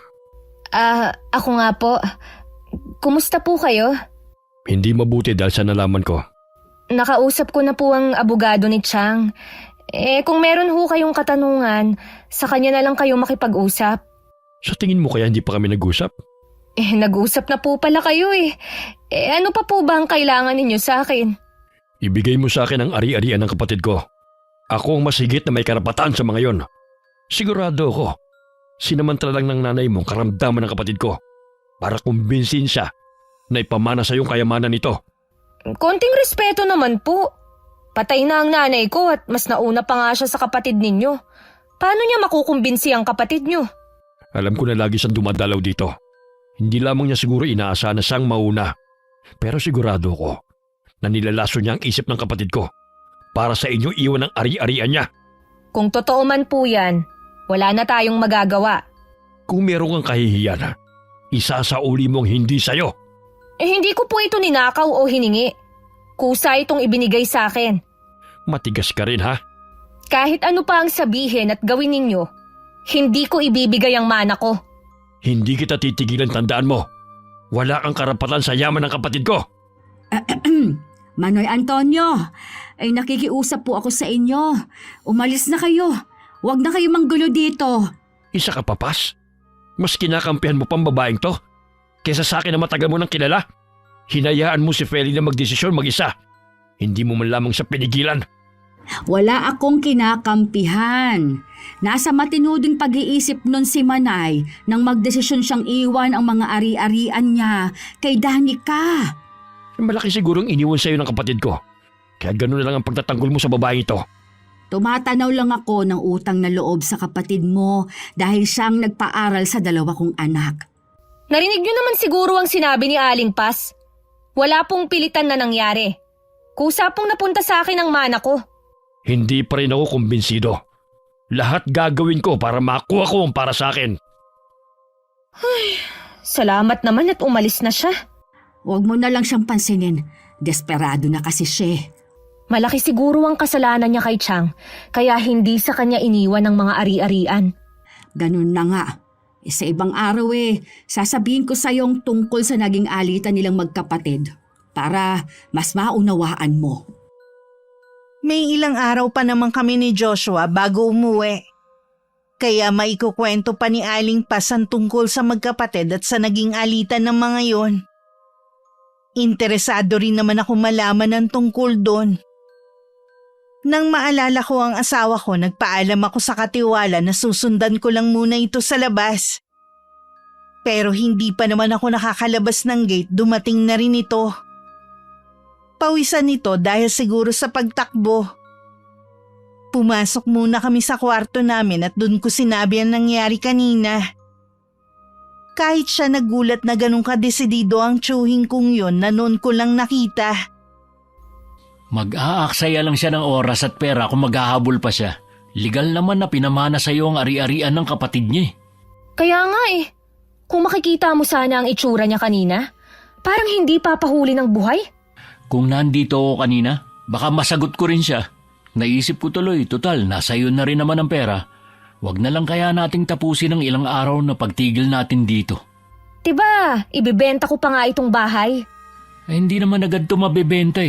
Ako nga po. Kumusta po kayo? Hindi mabuti dahil sa nalaman ko. Nakausap ko na po ang abogado ni Chang. Kung meron ho kayong katanungan, sa kanya na lang kayo makipag-usap. Sa tingin mo kaya hindi pa kami nag-usap? Nag-usap na po pala kayo eh. Ano pa po ba ang kailangan ninyo sa akin? Ibigay mo sa akin ang ari-arian ng kapatid ko. Ako ang masigit na may karapatan sa mga yon. Sigurado ako, sinamantala lang ng nanay mo karamdaman ng kapatid ko para kumbinsin siya na ipamana sa iyong kayamanan nito. Konting respeto naman po. Patay na ang nanay ko at mas nauna pa nga siya sa kapatid ninyo. Paano niya makukumbinsi ang kapatid niyo? Alam ko na lagi siyang dumadalaw dito. Hindi lamang niya siguro inaasahan na siyang mauna. Pero sigurado ko na nilalaso niya ang isip ng kapatid ko para sa inyo iwan ang ari-arian niya. Kung totoo man po yan, wala na tayong magagawa. Kung meron kang kahihiyan, isasauli mong hindi sa'yo. Hindi ko po ito ninakaw o hiningi. Kusa itong ibinigay sa akin. Matigas ka rin ha? Kahit ano pa ang sabihin at gawin ninyo, hindi ko ibibigay ang mana ko. Hindi kita titigilan, tandaan mo. Wala kang karapatan sa yaman ng kapatid ko. Manoy Antonio, ay nakikiusap po ako sa inyo. Umalis na kayo. Huwag na kayo manggulo dito. Isa ka papas? Mas kinakampihan mo pang babaeng to? Kesa sa akin na matagal mo nang kilala? Hinayaan mo si Feli na magdesisyon mag-isa. Hindi mo man lamang siya pinigilan. Wala akong kinakampihan. Nasa matinuding pag-iisip nun si Manay nang magdesisyon siyang iwan ang mga ari-arian niya kay Danica. Malaki sigurong iniwan sa'yo ng kapatid ko. Kaya gano'n na lang ang pagtatanggol mo sa babaeng ito. Tumatanaw lang ako ng utang na loob sa kapatid mo dahil siyang nagpaaral sa dalawa kong anak. Narinig niyo naman siguro ang sinabi ni Aling Pas. Wala pong pilitan na nangyari. Kusa pong napunta sa akin ang mana ko. Hindi pa rin ako kumbinsido. Lahat gagawin ko para makuha ko ang para sa akin. Salamat naman at umalis na siya. Huwag mo na lang siyang pansinin. Desperado na kasi siya. Malaki siguro ang kasalanan niya kay Chang, kaya hindi sa kanya iniwan ng mga ari-arian. Ganun na nga. Sa ibang araw sasabihin ko sa iyong tungkol sa naging alitan nilang magkapatid para mas maunawaan mo. May ilang araw pa naman kami ni Joshua bago umuwi. Kaya maikukwento pa ni Aling Pas ang tungkol sa magkapatid at sa naging alitan ng mga yon. Interesado rin naman ako malaman ang tungkol doon. Nang maalala ko ang asawa ko, nagpaalam ako sa katiwala na susundan ko lang muna ito sa labas. Pero hindi pa naman ako nakakalabas ng gate, dumating na rin ito. Pawisan nito dahil siguro sa pagtakbo. Pumasok muna kami sa kwarto namin at doon ko sinabi ang nangyari kanina. Kahit siya nagulat na ganun kadesidido ang tsuhing kong yon na noon ko lang nakita. Mag-aaksaya lang siya ng oras at pera kung maghahabol pa siya. Legal naman na pinamana sa iyo ang ari-arian ng kapatid niya. Kaya nga kung makikita mo sana ang itsura niya kanina, parang hindi papahuli ng buhay. Kung nandito ako kanina, baka masagot ko rin siya. Naisip ko tuloy, total, nasa iyo na rin naman ang pera. Huwag na lang kaya nating tapusin ng ilang araw na pagtigil natin dito. Diba, ibibenta ko pa nga itong bahay. Hindi naman agad ito mabebenta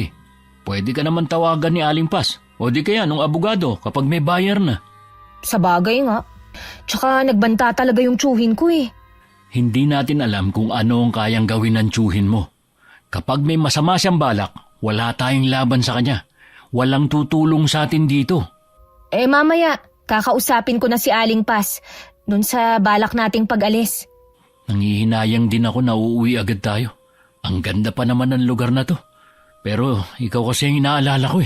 Pwede ka naman tawagan ni Aling Pas o di kaya nung abogado kapag may buyer na. Sa bagay nga. Tsaka nagbanta talaga yung tsuhin ko Hindi natin alam kung ano ang kayang gawin ng tsuhin mo. Kapag may masama siyang balak, wala tayong laban sa kanya. Walang tutulong sa atin dito. Mamaya, kakausapin ko na si Aling Pas dun sa balak nating pag-alis. Nangihinayang din ako na uuwi agad tayo. Ang ganda pa naman ng lugar na to. Pero ikaw kasi ang inaalala ko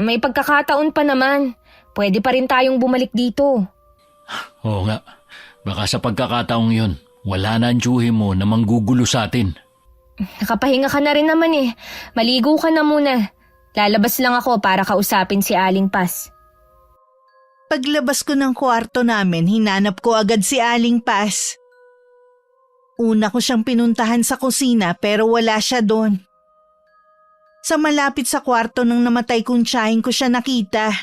May pagkakataon pa naman. Pwede pa rin tayong bumalik dito. Oo nga. Baka sa pagkakataong yun, wala na ang tsuhin mo na manggugulo sa atin. Nakapahinga ka na rin naman Maligo ka na muna. Lalabas lang ako para kausapin si Aling Pas. Paglabas ko ng kwarto namin, hinanap ko agad si Aling Pas. Una ko siyang pinuntahan sa kusina pero wala siya doon. Sa malapit sa kwarto ng namatay kong tiyahin ko siya nakita.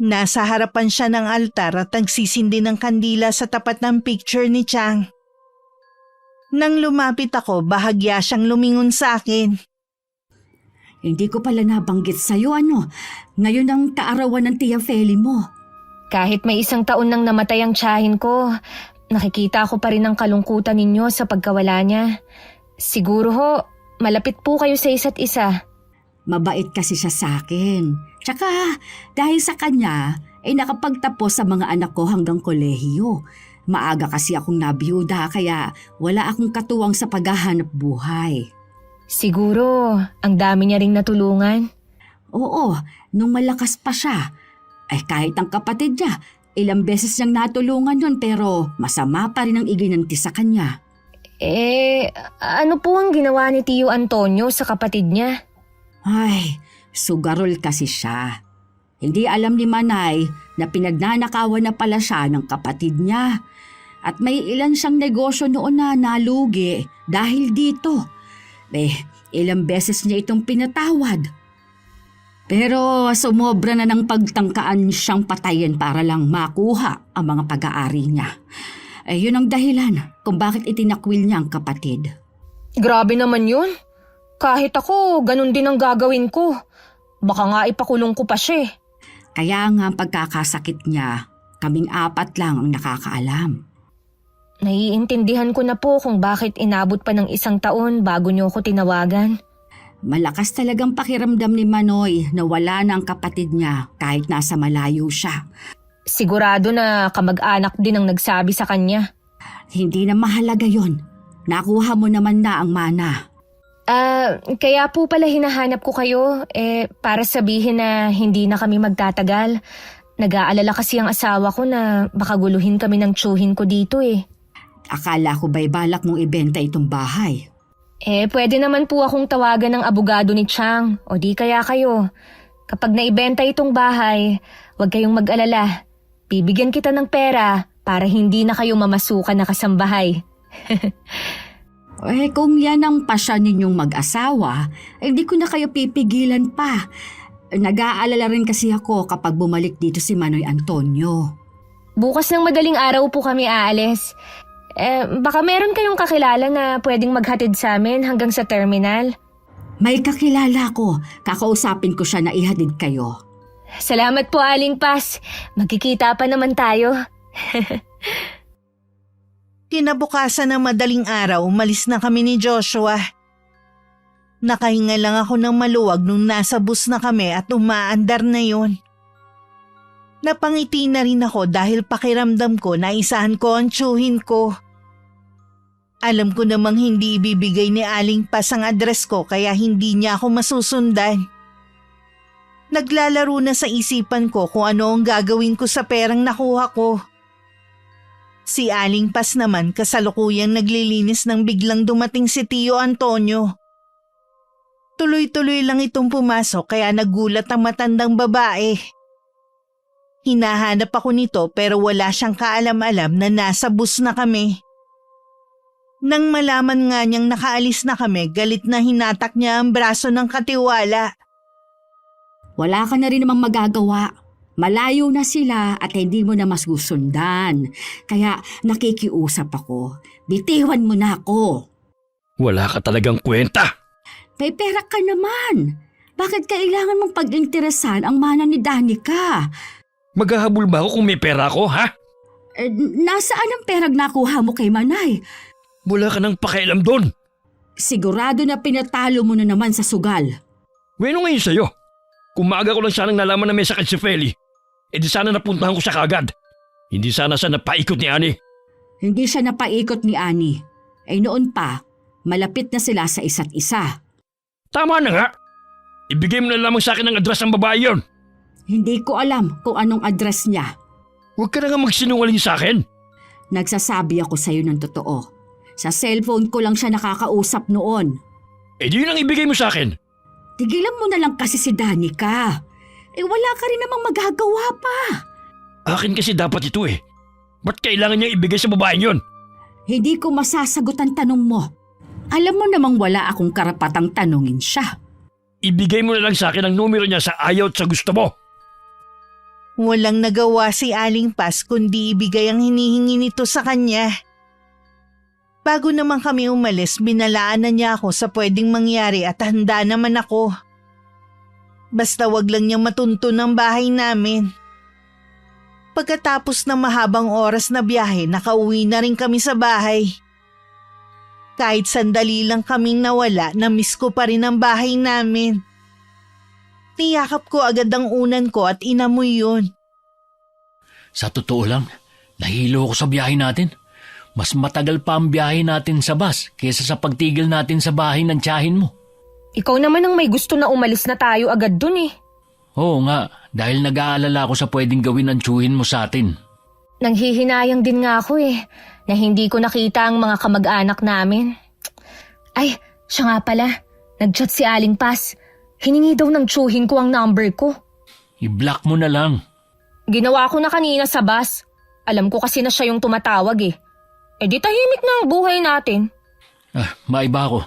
Nasa harapan siya ng altar at nagsisindi ng kandila sa tapat ng picture ni Chang. Nang lumapit ako, bahagya siyang lumingon sa akin. Hindi ko pala nabanggit sa'yo ngayon ang kaarawan ng Tia Feli mo. Kahit may 1 taon nang namatay ang tiyahin ko, nakikita ko pa rin ang kalungkutan ninyo sa pagkawala niya. Siguro malapit po kayo sa isa't isa. Mabait kasi siya sa akin. Tsaka dahil sa kanya nakapagtapos sa mga anak ko hanggang kolehiyo. Maaga kasi akong nabiyuda kaya wala akong katuwang sa paghahanap buhay. Siguro ang dami niya ring natulungan. Oo, nung malakas pa siya. Ay kahit ang kapatid niya, ilang beses niyang natulungan yun pero masama pa rin ang iginanti sa kanya. Ano po ang ginawa ni Tio Antonio sa kapatid niya? Ay, sugarol kasi siya. Hindi alam ni Manay na pinagnanakawan na pala siya ng kapatid niya. At may ilan siyang negosyo noon na nalugi dahil dito. Ilang beses niya itong pinatawad. Pero sumobra na ng pagtangkaan siyang patayin para lang makuha ang mga pag-aari niya. Yun ang dahilan kung bakit itinakwil niya ang kapatid. Grabe naman yun. Kahit ako, ganun din ang gagawin ko. Baka nga ipakulong ko pa siya. Kaya nga ang pagkakasakit niya, kaming 4 lang ang nakakaalam. Naiintindihan ko na po kung bakit inabot pa ng 1 taon bago niyo ako tinawagan. Malakas talagang pakiramdam ni Manoy na wala na ang kapatid niya kahit nasa malayo siya. Sigurado na kamag-anak din ang nagsabi sa kanya. Hindi na mahalaga yon. Nakuha mo naman na ang mana. Kaya po pala hinahanap ko kayo, para sabihin na hindi na kami magtatagal. Nag-aalala kasi ang asawa ko na baka guluhin kami ng tiyuhin ko dito Akala ko ba'y balak mong ibenta itong bahay? Pwede naman po akong tawagan ng abogado ni Chang o di kaya kayo. Kapag naibenta itong bahay, huwag kayong mag-alala. Bibigyan kita ng pera para hindi na kayo mamasukan na kasambahay. Kung yan ang pasya ninyong mag-asawa, di ko na kayo pipigilan pa. Nag-aalala rin kasi ako kapag bumalik dito si Manoy Antonio. Bukas ng madaling araw po kami aalis. Baka meron kayong kakilala na pwedeng maghatid sa amin hanggang sa terminal. May kakilala ko. Kakausapin ko siya na ihatid kayo. Salamat po, Aling Paz. Magkikita pa naman tayo. Kinabukasan ng madaling araw, umalis na kami ni Joshua. Nakahinga lang ako ng maluwag nung nasa bus na kami at umaandar na yon. Napangiti na rin ako dahil pakiramdam ko na isahan ko ang tiyuhin ko. Alam ko namang hindi ibibigay ni Aling Paz ang address ko kaya hindi niya ako masusundan. Naglalaro na sa isipan ko kung ano ang gagawin ko sa perang nakuha ko. Si Aling Paz naman kasalukuyang naglilinis nang biglang dumating si Tio Antonio. Tuloy-tuloy lang itong pumasok kaya nagulat ang matandang babae. Hinahanap ako nito pero wala siyang kaalam-alam na nasa bus na kami. Nang malaman nga niyang nakaalis na kami, galit na hinatak niya ang braso ng katiwala. Wala ka na rin namang magagawa. Malayo na sila at hindi mo na mas gusundan. Kaya nakikiusap ako. Bitiwan mo na ako. Wala ka talagang kwenta. May pera ka naman. Bakit kailangan mong pag-interesan ang mana ni Danica? Maghahabol ba ako kung may pera ako, ha? Nasaan ang perang nakuha mo kay Manay? Wala ka nang pakialam doon. Sigurado na pinatalo mo na naman sa sugal. Bueno ngayon sa'yo. Kung maaga ko lang sanang nalaman na may sakit si Feli, di sana napuntahan ko siya kagad. Hindi sana siya napaikot ni Ani. Hindi siya napaikot ni Ani. Noon pa, malapit na sila sa isa't isa. Tama na nga. Ibigay mo na lamang sa akin ang address ng babae yon. Hindi ko alam kung anong address niya. Huwag ka na nga magsinungaling sa akin. Nagsasabi ako sa'yo ng totoo. Sa cellphone ko lang siya nakakausap noon. Di yun ang ibigay mo sa akin. Tigilan mo na lang kasi si Danica. Wala ka rin namang magagawa pa. Akin kasi dapat ito eh. Ba't kailangan niyang ibigay sa babaeng yon? Hindi ko masasagot ang tanong mo. Alam mo namang wala akong karapatang tanungin siya. Ibigay mo na lang sa akin ang numero niya sa ayaw at sa gusto mo. Walang nagawa si Aling Paz kundi ibigay ang hinihingi nito sa kanya. Bago naman kami umalis, binalaan na niya ako sa pwedeng mangyari at handa naman ako. Basta wag lang niyang matuntun ang bahay namin. Pagkatapos ng mahabang oras na biyahe, nakauwi na rin kami sa bahay. Kahit sandali lang kaming nawala, na-miss ko pa rin ang bahay namin. Niyakap ko agad ang unan ko at inamoy yun. Sa totoo lang, nahilo ako sa biyahe natin. Mas matagal pa ang biyahe natin sa bus kaysa sa pagtigil natin sa bahay ng tiyahin mo. Ikaw naman ang may gusto na umalis na tayo agad dun . Oo nga, dahil nag-aalala ako sa pwedeng gawin ng tiyuhin mo sa atin. Nanghihinayang din nga ako na hindi ko nakita ang mga kamag-anak namin. Ay, siya nga pala. Nag-chat si Aling Paz. Hiningi daw ng tiyuhin ko ang number ko. I-block mo na lang. Ginawa ko na kanina sa bus. Alam ko kasi na siya yung tumatawag Eh di tahimik na ang buhay natin. Maiba ako.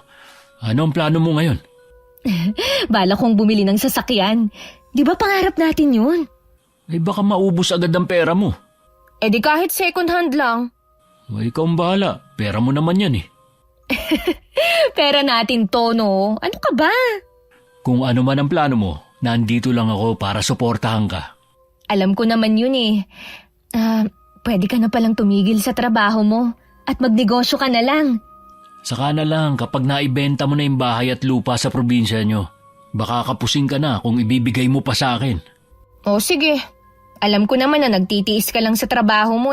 Ano ang plano mo ngayon? Bala kong bumili ng sasakyan. Di ba pangarap natin yun? Baka maubos agad ang pera mo. Eh di kahit second hand lang. Ikaw ang bahala. Pera mo naman yan Pera natin to, no? Ano ka ba? Kung ano man ang plano mo, nandito lang ako para suportahan ka. Alam ko naman yun pwede ka na palang tumigil sa trabaho mo at magnegosyo ka na lang. Saka na lang kapag naibenta mo na yung bahay at lupa sa probinsya nyo. Baka kapusing ka na kung ibibigay mo pa sa akin. O sige, alam ko naman na nagtitiis ka lang sa trabaho mo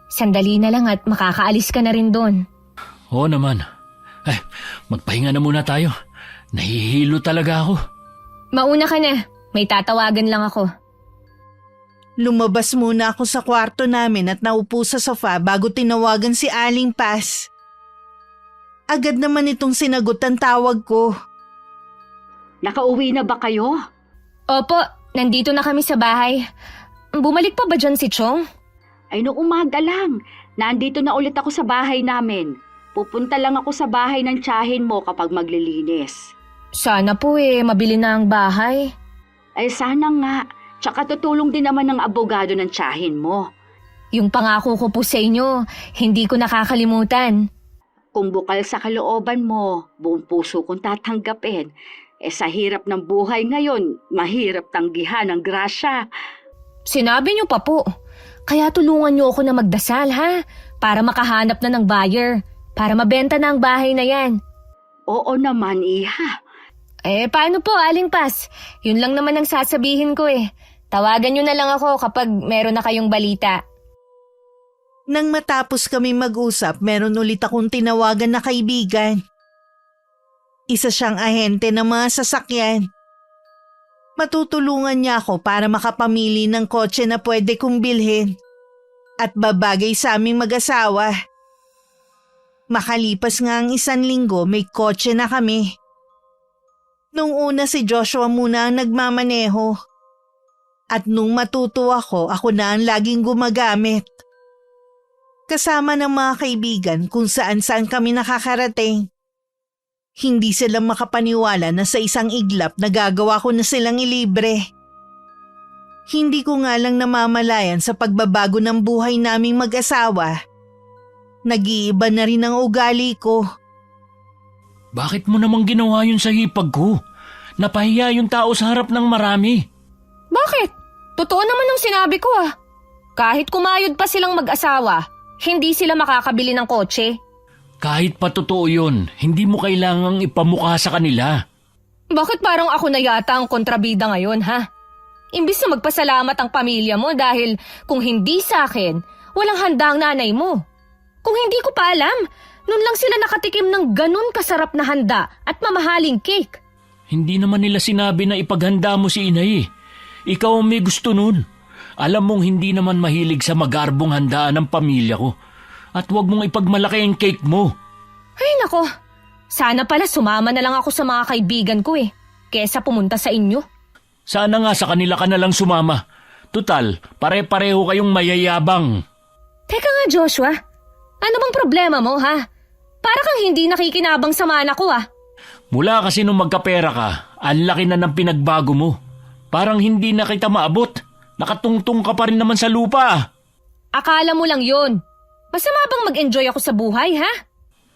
Sandali na lang at makakaalis ka na rin doon. Oo naman. Magpahinga na muna tayo. Nahihilo talaga ako. Mauna ka na, may tatawagan lang ako. Lumabas muna ako sa kwarto namin at naupo sa sofa bago tinawagan si Aling Paz. Agad naman itong sinagot ang tawag ko. Nakauwi na ba kayo? Opo, nandito na kami sa bahay. Bumalik pa ba dyan si Chong? Ay, noong umaga lang. Nandito na ulit ako sa bahay namin. Pupunta lang ako sa bahay ng tiyahin mo kapag maglilinis. Sana po mabili na ang bahay. Ay, sana nga. Tsaka tutulong din naman ng abogado ng tiyahin mo. Yung pangako ko po sa inyo, hindi ko nakakalimutan. Kung bukal sa kalooban mo, buong puso kong tatanggapin. Sa hirap ng buhay ngayon, mahirap tanggihan ang grasya. Sinabi niyo pa po. Kaya tulungan niyo ako na magdasal para makahanap na ng buyer. Para mabenta na ang bahay na yan. Oo naman, Iha. Paano po, Aling Paz? Yun lang naman ang sasabihin ko Tawagan niyo na lang ako kapag meron na kayong balita. Nang matapos kami mag-usap, meron ulit akong tinawagan na kaibigan. Isa siyang ahente ng mga sasakyan. Matutulungan niya ako para makapamili ng kotse na pwede kong bilhin at babagay sa aming mag-asawa. Makalipas nga ang 1 linggo, may kotse na kami. Nung una si Joshua muna ang nagmamaneho. At nung matuto ako na ang laging gumagamit. Kasama ng mga kaibigan kung saan-saan kami nakakarating. Hindi sila makapaniwala na sa isang iglap nagagawa ko na silang ilibre. Hindi ko nga lang namamalayan sa pagbabago ng buhay naming mag-asawa. Nag-iiba na rin ang ugali ko. Bakit mo namang ginawa yun sa hipag ko? Napahiya yung tao sa harap ng marami. Bakit? Totoo naman ang sinabi ko Kahit kumayod pa silang mag-asawa, hindi sila makakabili ng kotse. Kahit pa totoo yun, hindi mo kailangang ipamukha sa kanila. Bakit parang ako na yata ang kontrabida ngayon, Imbis na magpasalamat ang pamilya mo dahil kung hindi sa akin, walang handa ang nanay mo. Kung hindi ko pa alam, nun lang sila nakatikim ng ganun kasarap na handa at mamahaling cake. Hindi naman nila sinabi na ipaghanda mo si inay. Ikaw ang may gusto nun. Alam mong hindi naman mahilig sa magarbong handaan ng pamilya ko. At huwag mong ipagmalaki ang cake mo. Ay nako, sana pala sumama na lang ako sa mga kaibigan ko kesa pumunta sa inyo. Sana nga sa kanila ka na lang sumama. Tutal, pare-pareho kayong mayayabang. Teka nga Joshua, ano bang problema mo Para kang hindi nakikinabang sa mana ko Mula kasi nung magkapera ka, ang laki na ng pinagbago mo. Parang hindi na kita maabot. Nakatungtong ka pa rin naman sa lupa. Akala mo lang yun. Masama bang mag-enjoy ako sa buhay,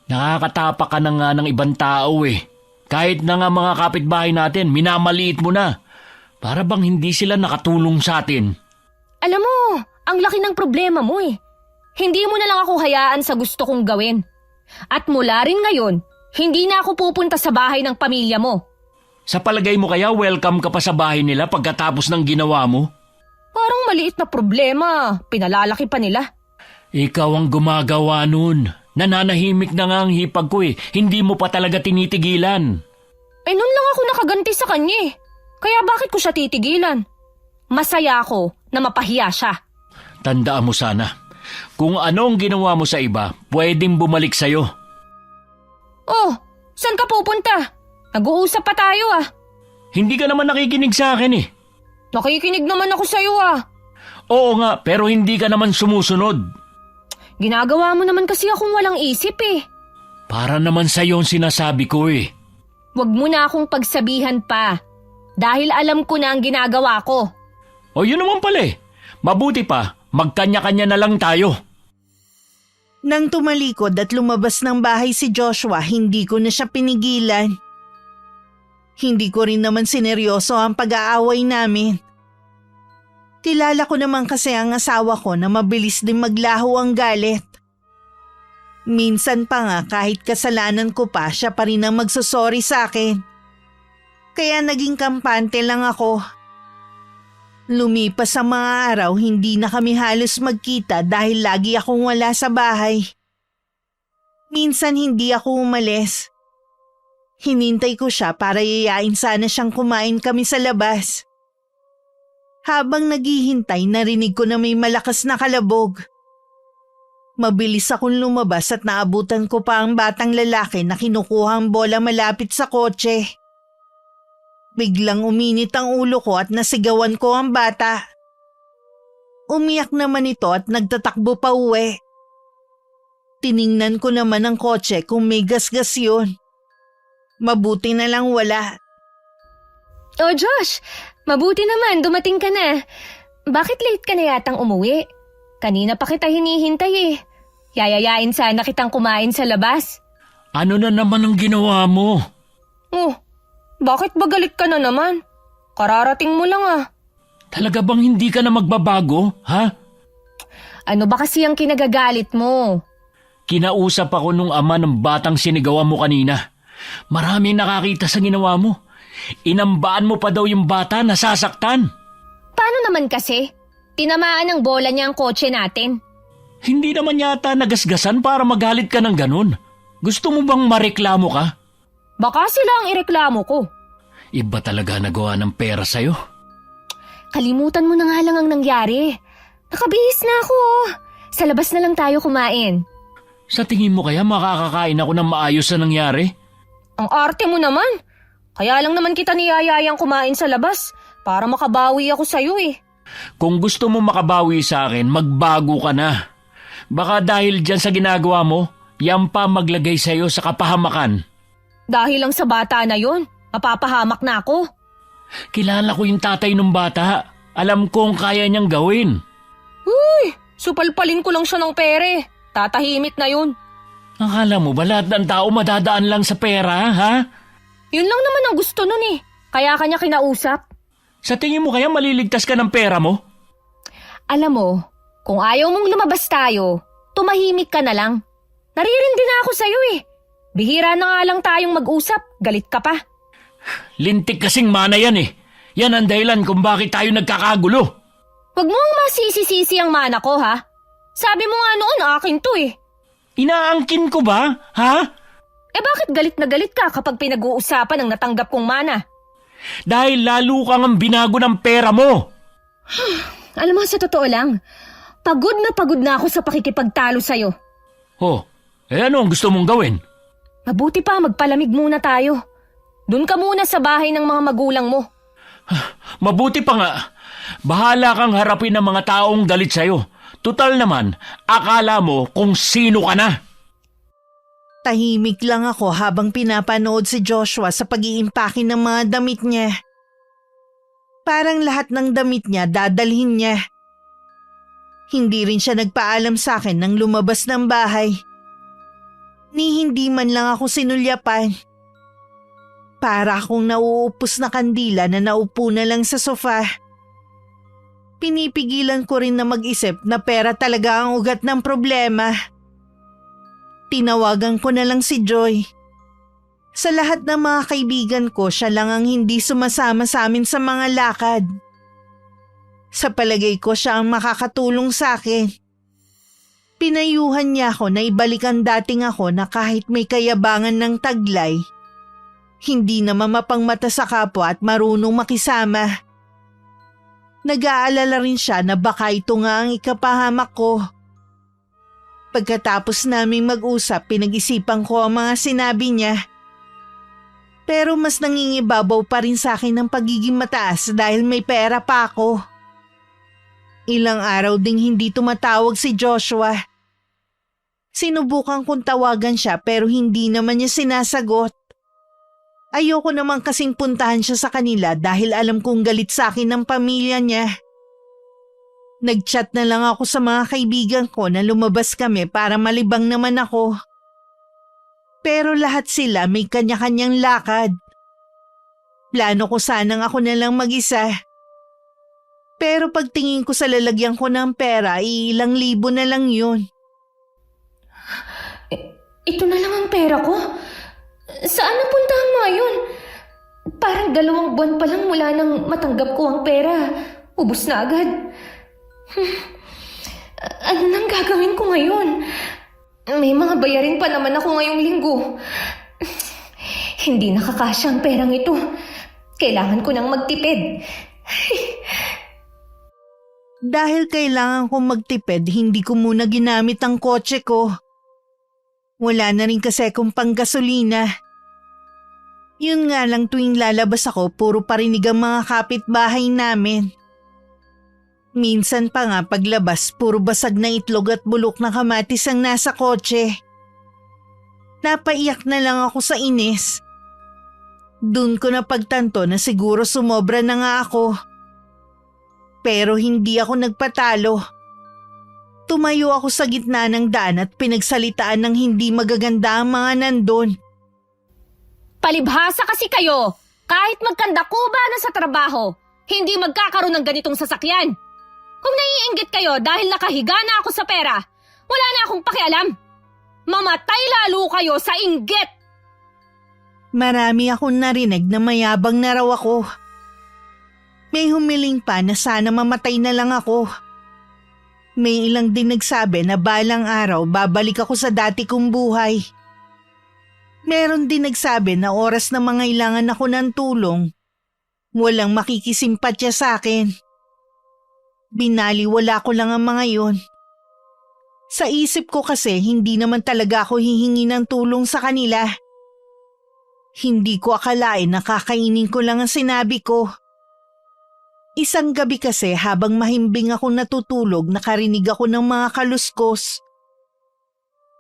Nakakatapa ka na nga ng ibang tao Kahit na nga mga kapitbahay natin, minamaliit mo na. Para bang hindi sila nakatulong sa atin. Alam mo, ang laki ng problema mo Hindi mo na lang ako hayaan sa gusto kong gawin. At mula rin ngayon, hindi na ako pupunta sa bahay ng pamilya mo. Sa palagay mo kaya welcome ka pa sa bahay nila pagkatapos ng ginawa mo? Parang maliit na problema. Pinalalaki pa nila. Ikaw ang gumagawa nun. Nananahimik na nga ang hipag ko Hindi mo pa talaga tinitigilan. Nun lang ako nakaganti sa kanya Kaya bakit ko siya titigilan? Masaya ako na mapahiya siya. Tandaan mo sana, kung anong ginawa mo sa iba, pwedeng bumalik sa'yo. Oh, saan ka pupunta? Nag-uusap pa tayo ah. Hindi ka naman nakikinig sa akin eh. Nakikinig naman ako sa'yo ah. Oo nga, pero hindi ka naman sumusunod. Ginagawa mo naman kasi akong walang isip eh. Para naman sa'yo ang sinasabi ko eh. Huwag mo na akong pagsabihan pa. Dahil alam ko na ang ginagawa ko. O yun naman pala eh. Mabuti pa, magkanya-kanya na lang tayo. Nang tumalikod at lumabas ng bahay si Joshua, hindi ko na siya pinigilan. Hindi ko rin naman sineryoso ang pag-aaway namin. Kilala ko naman kasi ang asawa ko na mabilis din maglaho ang galit. Minsan pa nga kahit kasalanan ko pa, siya pa rin ang magsasorry sa akin. Kaya naging kampante lang ako. Lumipas ang mga araw, hindi na kami halos magkita dahil lagi akong wala sa bahay. Minsan hindi ako umalis. Hinintay ko siya para yayain sana siyang kumain kami sa labas. Habang naghihintay, narinig ko na may malakas na kalabog. Mabilis akong lumabas at naabutan ko pa ang batang lalaki na kinukuha ang bola malapit sa kotse. Biglang uminit ang ulo ko at nasigawan ko ang bata. Umiyak naman ito at nagtatakbo pa uwi. Tiningnan ko naman ang kotse kung may gasgas yun. Mabuti na lang wala. Oh Josh, mabuti naman dumating ka na. Bakit late ka na yatang umuwi? Kanina pa kita hinihintay eh. Yayayain sana kitang kumain sa labas. Ano na naman ang ginawa mo? Oh, bakit ba galit ka na naman? Kararating mo lang ah. Talaga bang hindi ka na magbabago, ha? Ano ba kasi ang kinagagalit mo? Kinausap ako nung ama ng batang sinigawan mo kanina. Maraming nakakita sa ginawa mo. Inambaan mo pa daw yung bata na sasaktan. Paano naman kasi? Tinamaan ng bola niya ang kotse natin. Hindi naman yata nagasgasan para magalit ka ng ganun. Gusto mo bang mareklamo ka? Baka sila ang ireklamo ko. Iba talaga nagawa ng pera sa'yo. Kalimutan mo na nga lang ang nangyari. Nakabihis na ako. Sa labas na lang tayo kumain. Sa tingin mo kaya makakakain ako ng maayos sa nangyari? Ang arte mo naman. Kaya lang naman kita niyayayang kumain sa labas para makabawi ako sa'yo eh. Kung gusto mo makabawi sa akin, magbago ka na. Baka dahil dyan sa ginagawa mo, yan pa maglagay sa'yo sa kapahamakan. Dahil lang sa bata na yon, mapapahamak na ako. Kilala ko yung tatay ng bata. Alam kong kaya niyang gawin. Uy, supalpalin ko lang siya ng pere. Tatahimik na yun. Akala mo ba lahat ng tao madadaan lang sa pera, ha? Yun lang naman ang gusto nun eh. Kaya kanya kinausap. Sa tingin mo kaya maliligtas ka ng pera mo? Alam mo, kung ayaw mong lumabas tayo, tumahimik ka na lang. Naririndi na ako sa'yo eh. Bihira na nga lang tayong mag-usap, galit ka pa. Lintik kasing mana yan eh. Yan ang dahilan kung bakit tayo nagkakagulo. Huwag mo ang masisisi ang mana ko ha. Sabi mo nga noon akin to eh. Inaangkin ko ba, ha? Eh bakit galit na galit ka kapag pinag-uusapan ang natanggap kong mana? Dahil lalo kang ang binago ng pera mo. Alam mo, sa totoo lang, pagod na ako sa pakikipagtalo sa'yo. Oh, ano ang gusto mong gawin? Mabuti pa magpalamig muna tayo. Doon ka muna sa bahay ng mga magulang mo. Mabuti pa nga. Bahala kang harapin ng mga taong galit sa'yo. Tutal naman, akala mo kung sino ka na. Tahimik lang ako habang pinapanood si Joshua sa pag-iimpake ng mga damit niya. Parang lahat ng damit niya dadalhin niya. Hindi rin siya nagpaalam sa akin nang lumabas ng bahay. Ni hindi man lang ako sinulyapan. Para akong nauupos na kandila na naupo na lang sa sofa. Pinipigilan ko rin na mag-isip na pera talaga ang ugat ng problema. Tinawagan ko na lang si Joy. Sa lahat ng mga kaibigan ko, siya lang ang hindi sumasama sa amin sa mga lakad. Sa palagay ko, siya ang makakatulong sa akin. Pinayuhan niya ako na ibalik ang dating ako na kahit may kayabangan ng taglay, Hindi naman mapangmata sa kapwa at marunong makisama. Nag-aalala rin siya na baka ito nga ang ikapahamak ko. Pagkatapos naming mag-usap, pinag-isipan ko ang mga sinabi niya. Pero mas nangingibabaw pa rin sa akin ang pagiging mataas dahil may pera pa ako. Ilang araw ding hindi tumatawag si Joshua. Sinubukan kong tawagan siya pero hindi naman niya sinasagot. Ayoko naman kasing puntahan siya sa kanila dahil alam kong galit sa akin ng pamilya niya. Nag-chat na lang ako sa mga kaibigan ko na lumabas kami para malibang naman ako. Pero lahat sila may kanya-kanyang lakad. Plano ko sanang ako na lang mag-isa. Pero pagtingin ko sa lalagyan ko ng pera, ilang libo na lang yun. Ito na lang ang pera ko? Saan napuntahan mo yun? Parang 2 buwan pa lang mula nang matanggap ko ang pera. Ubus na agad. Ano nang gagawin ko ngayon? May mga bayarin pa naman ako ngayong linggo. Hindi nakakasya ang perang ito. Kailangan ko nang magtipid. Dahil kailangan kong magtipid, hindi ko muna ginamit ang kotse ko. Wala na rin kasi akong panggasolina. Yun nga lang tuwing lalabas ako, puro parinig ang mga kapitbahay namin. Minsan pa nga paglabas, puro basag na itlog at bulok na kamatis ang nasa kotse. Napaiyak na lang ako sa inis. Doon ko napagtanto na siguro sumobra na nga ako. Pero hindi ako nagpatalo. Tumayo ako sa gitna ng daan at pinagsalitaan ng hindi magaganda ang mga nandun. Palibhasa kasi kayo! Kahit magkandakuba na sa trabaho, hindi magkakaroon ng ganitong sasakyan. Kung naiinggit kayo dahil nakahiga na ako sa pera, wala na akong pakialam. Mamatay lalo kayo sa inggit! Marami akong narinig na mayabang na raw ako. May humiling pa na sana mamatay na lang ako. May ilang din nagsabi na balang araw babalik ako sa dati kong buhay. Meron din nagsabi na oras na mangailangan ako ng tulong, walang makikisimpatya sa akin. Binaliwala ko lang ang mga yun. Sa isip ko kasi hindi naman talaga ako hihingi ng tulong sa kanila. Hindi ko akalain na kakainin ko lang ang sinabi ko. Isang gabi kasi habang mahimbing akong natutulog, nakarinig ako ng mga kaluskos.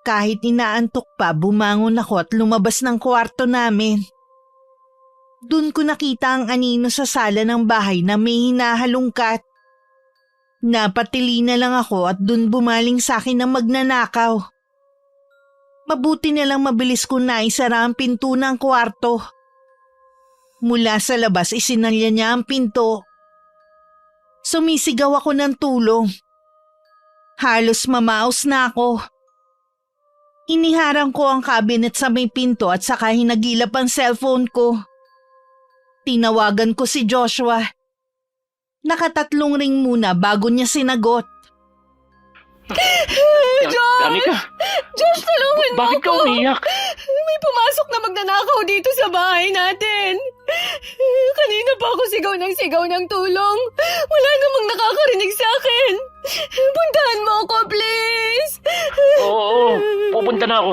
Kahit inaantok pa, bumangon ako at lumabas ng kwarto namin. Doon ko nakita ang anino sa sala ng bahay na may hinahalungkat. Napatili na lang ako at doon bumaling sa akin ng magnanakaw. Mabuti na lang mabilis ko naisara ang pinto ng kwarto. Mula sa labas isinalya niya ang pinto. Sumisigaw ako ng tulong. Halos mamaos na ako. Iniharang ko ang cabinet sa may pinto at saka hinagilap ang cellphone ko. Tinawagan ko si Joshua. Nakatatlong ring muna bago niya sinagot. Danica, Josh, tulungan mo bakit ka ako! umiyak? May pumasok na magnanakaw dito sa bahay natin. Kanina pa ako sigaw ng tulong. Wala namang nakakarinig sa akin. Puntahan mo ako, please. Oo, pupunta na ako.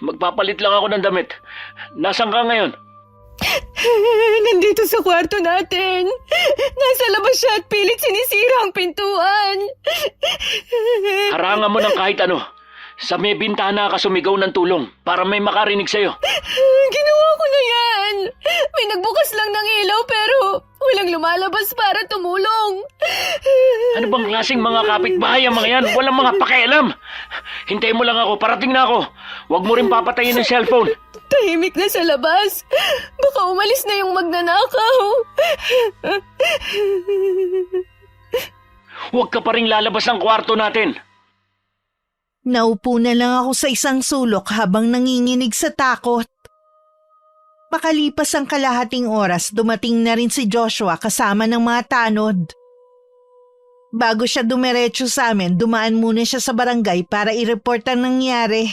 Magpapalit lang ako ng damit. Nasaan ka ngayon? Nandito sa kwarto natin. Nasa labas siya at pilit sinisira ang pintuan. Harangan mo ng kahit ano. Sa may bintana ka sumigaw ng tulong para may makarinig sa'yo. Ginawa ko na yan. May nagbukas lang ng ilaw pero walang lumalabas para tumulong. Ano bang klaseng mga kapitbahay ang mga yan? Walang mga pakialam. Hintayin mo lang ako, parating na ako. Huwag mo rin papatayin ng cellphone. Tahimik na sa labas. Baka umalis na yung magnanakaw. Huwag ka pa rin lalabas ng kwarto natin. Naupo na lang ako sa isang sulok habang nanginginig sa takot. Makalipas ang kalahating oras, dumating na rin si Joshua kasama ng mga tanod. Bago siya dumiretso sa amin, dumaan muna siya sa barangay para i-report ang nangyari.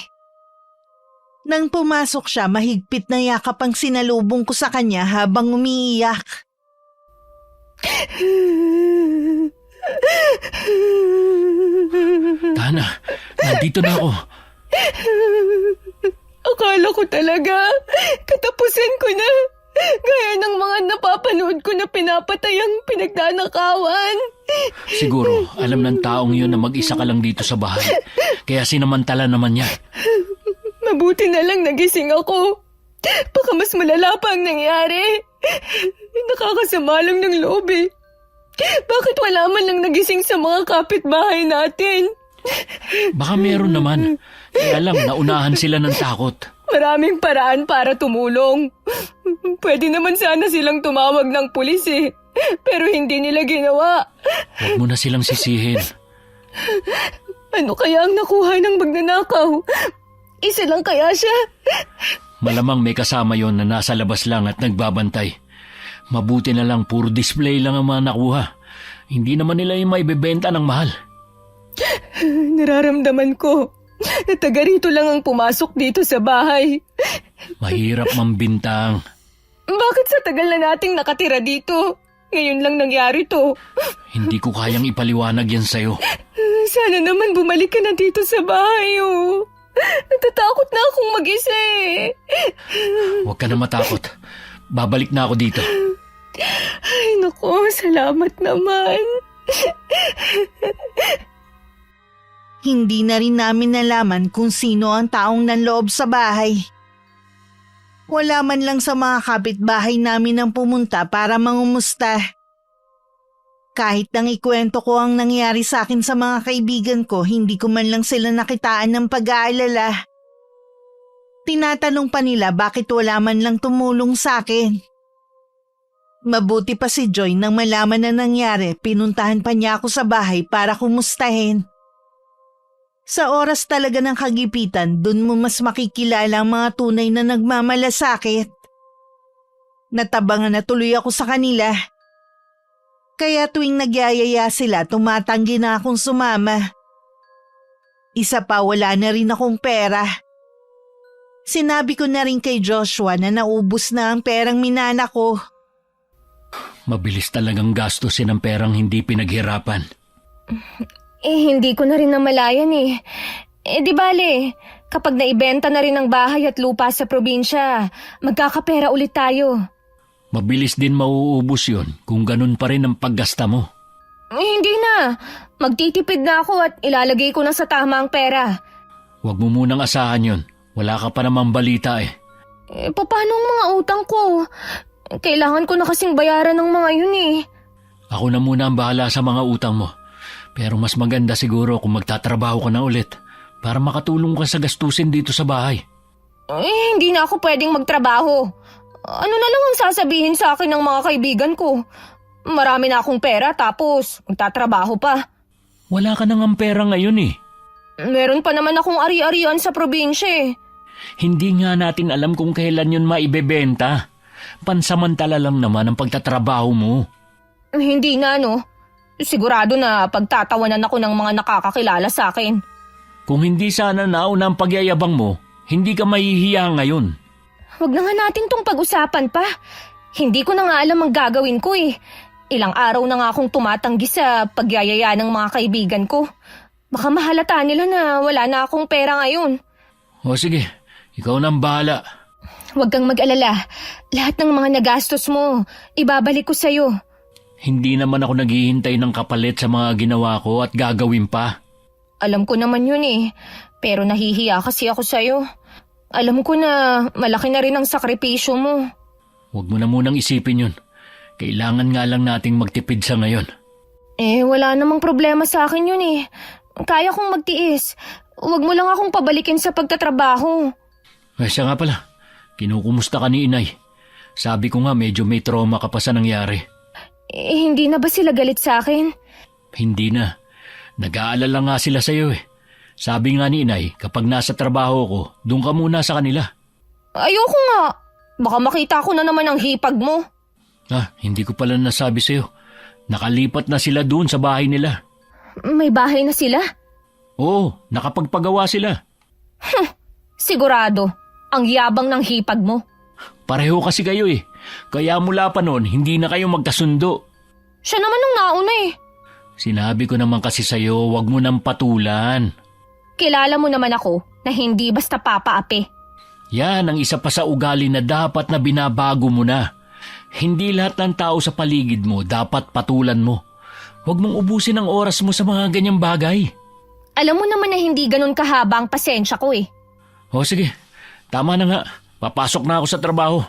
Nang pumasok siya, mahigpit na yakap ang sinalubong ko sa kanya habang umiiyak. Dana, nandito na ako. Akala ko talaga, katapusan ko na. Gaya ng mga napapanood ko na pinapatay ang pinagdanakawan. Siguro, alam ng taong yun na mag-isa ka lang dito sa bahay. Kaya sinamantala naman niya. Mabuti na lang nagising ako. Baka mas malala pa ang nangyari. Nakakasama lang ng loob eh. Bakit wala man lang nagising sa mga kapitbahay natin? Baka meron naman. Kaya lang, naunahan sila ng takot. Maraming paraan para tumulong. Pwede naman sana silang tumawag ng pulis eh. Pero hindi nila ginawa. Huwag mo na silang sisihin. Ano kaya ang nakuha ng magnanakaw? Isa lang kaya siya? Malamang may kasama yon na nasa labas lang at nagbabantay. Mabuti na lang puro display lang ang mga nakuha. Hindi naman nila yung maibebenta ng mahal. Nararamdaman ko na taga rito lang ang pumasok dito sa bahay. Mahirap mambintang. Bakit sa tagal na nating nakatira dito? Ngayon lang nangyari to. Hindi ko kayang ipaliwanag yan sa'yo. Sana naman bumalik ka na dito sa bahay, oh. Natatakot na akong mag-isa eh. Huwag ka na matakot. Babalik na ako dito. Ay, naku, salamat naman. Hindi na rin namin nalaman kung sino ang taong nanloob sa bahay. Wala man lang sa mga kapitbahay namin ang pumunta para mangumusta. Kahit nang ikwento ko ang nangyari sa akin sa mga kaibigan ko, hindi ko man lang sila nakitaan ng pag-aalala. Tinatanong pa nila bakit wala man lang tumulong sa akin. Mabuti pa si Joy nang malaman na nangyari, pinuntahan pa niya ako sa bahay para kumustahin. Sa oras talaga ng kagipitan, dun mo mas makikilala ang mga tunay na nagmamalasakit. Natabangan na tuloy ako sa kanila. Kaya tuwing nagyayaya sila, tumatanggi na akong sumama. Isa pa, wala na rin akong pera. Sinabi ko na rin kay Joshua na naubos na ang perang minana ko. Mabilis talagang gastusin ang perang hindi pinaghirapan. Hindi ko na rin namalayan eh. Di bale, kapag naibenta na rin ang bahay at lupa sa probinsya, magkakapera ulit tayo. Mabilis din mauubos yon kung ganun pa rin ang paggasta mo. Hindi na. Magtitipid na ako at ilalagay ko na sa tama ang pera. Huwag mo munang asahan yon. Wala ka pa namang balita eh. Paano ang mga utang ko? Kailangan ko na kasing bayaran ng mga yun eh. Ako na muna ang bahala sa mga utang mo. Pero mas maganda siguro kung magtatrabaho ka na ulit para makatulong ka sa gastusin dito sa bahay. Hindi na ako pwedeng magtrabaho. Ano na lang ang sasabihin sa akin ng mga kaibigan ko? Marami na akong pera tapos magtatrabaho pa. Wala ka nang pera ngayon eh. Meron pa naman akong ari-arian sa probinsya eh. Hindi nga natin alam kung kailan yun maibebenta. Pansamantala lang naman ang pagtatrabaho mo. Hindi nga no. Sigurado na pagtatawanan ako ng mga nakakakilala sa akin. Kung hindi sana nauna ang pagyayabang mo, hindi ka mahihiya ngayon. Huwag na nga natin tong pag-usapan pa. Hindi ko na nga alam ang gagawin ko eh. Ilang araw na nga akong tumatanggi sa pagyayaya ng mga kaibigan ko. Baka mahalata nila na wala na akong pera ngayon. O sige, ikaw na ang bahala. Huwag kang mag-alala. Lahat ng mga nagastos mo, ibabalik ko sa'yo. Hindi naman ako naghihintay ng kapalit sa mga ginawa ko at gagawin pa. Alam ko naman yun eh. Pero nahihiya kasi ako sa'yo. Alam ko na malaki na rin ang sakripisyo mo. Huwag mo na munang isipin yun. Kailangan nga lang nating magtipid sa ngayon. Wala namang problema sa akin yun eh. Kaya kong magtiis. Huwag mo lang akong pabalikin sa pagtatrabaho. Siya nga pala, kinukumusta ka ni Inay. Sabi ko nga medyo may trauma ka pa sa nangyari. Hindi na ba sila galit sa akin? Hindi na. Nag-aalala nga sila sa'yo eh. Sabi nga ni Inay, kapag nasa trabaho ko, doon ka muna sa kanila. Ayoko nga. Baka makita ko na naman ang hipag mo. Hindi ko pala nasabi sa'yo. Nakalipat na sila doon sa bahay nila. May bahay na sila? Oo, nakapagpagawa sila. Sigurado. Ang yabang ng hipag mo. Pareho kasi kayo eh. Kaya mula pa noon, hindi na kayo magkasundo. Siya naman ang nauna eh. Sinabi ko naman kasi sa'yo, wag mo nang patulan. Kilala mo naman ako na hindi basta papaapi. Yan ang isa pa sa ugali na dapat na binabago mo na. Hindi lahat ng tao sa paligid mo dapat patulan mo. Huwag mong ubusin ang oras mo sa mga ganyang bagay. Alam mo naman na hindi ganun kahaba ang pasensya ko eh. O sige, tama na nga. Papasok na ako sa trabaho.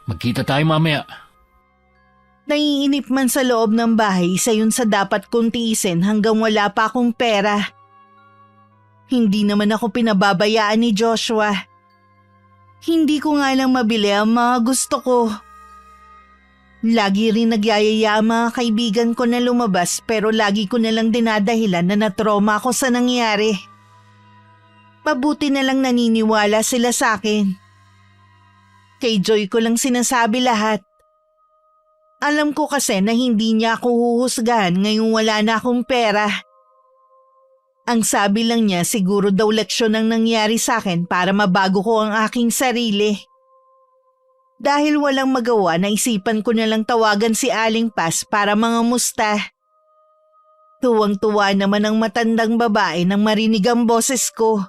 Magkita tayo mamaya. Naiinip man sa loob ng bahay, isa yun sa dapat kong tiisin hanggang wala pa akong pera. Hindi naman ako pinababayaan ni Joshua. Hindi ko nga lang mabili ang mga gusto ko. Lagi rin nagyayaya ang mga kaibigan ko na lumabas pero lagi ko nalang dinadahilan na natroma ako sa nangyari. Mabuti na lang naniniwala sila sa akin. Kay Joy ko lang sinasabi lahat. Alam ko kasi na hindi niya ako huhusgahan ngayong wala na akong pera. Ang sabi lang niya siguro daw leksyon ang nangyari sa akin para mabago ko ang aking sarili. Dahil walang magawa, naisipan ko na lang tawagan si Aling Paz para mangamusta. Tuwang-tuwa naman ang matandang babae nang marinig ang boses ko.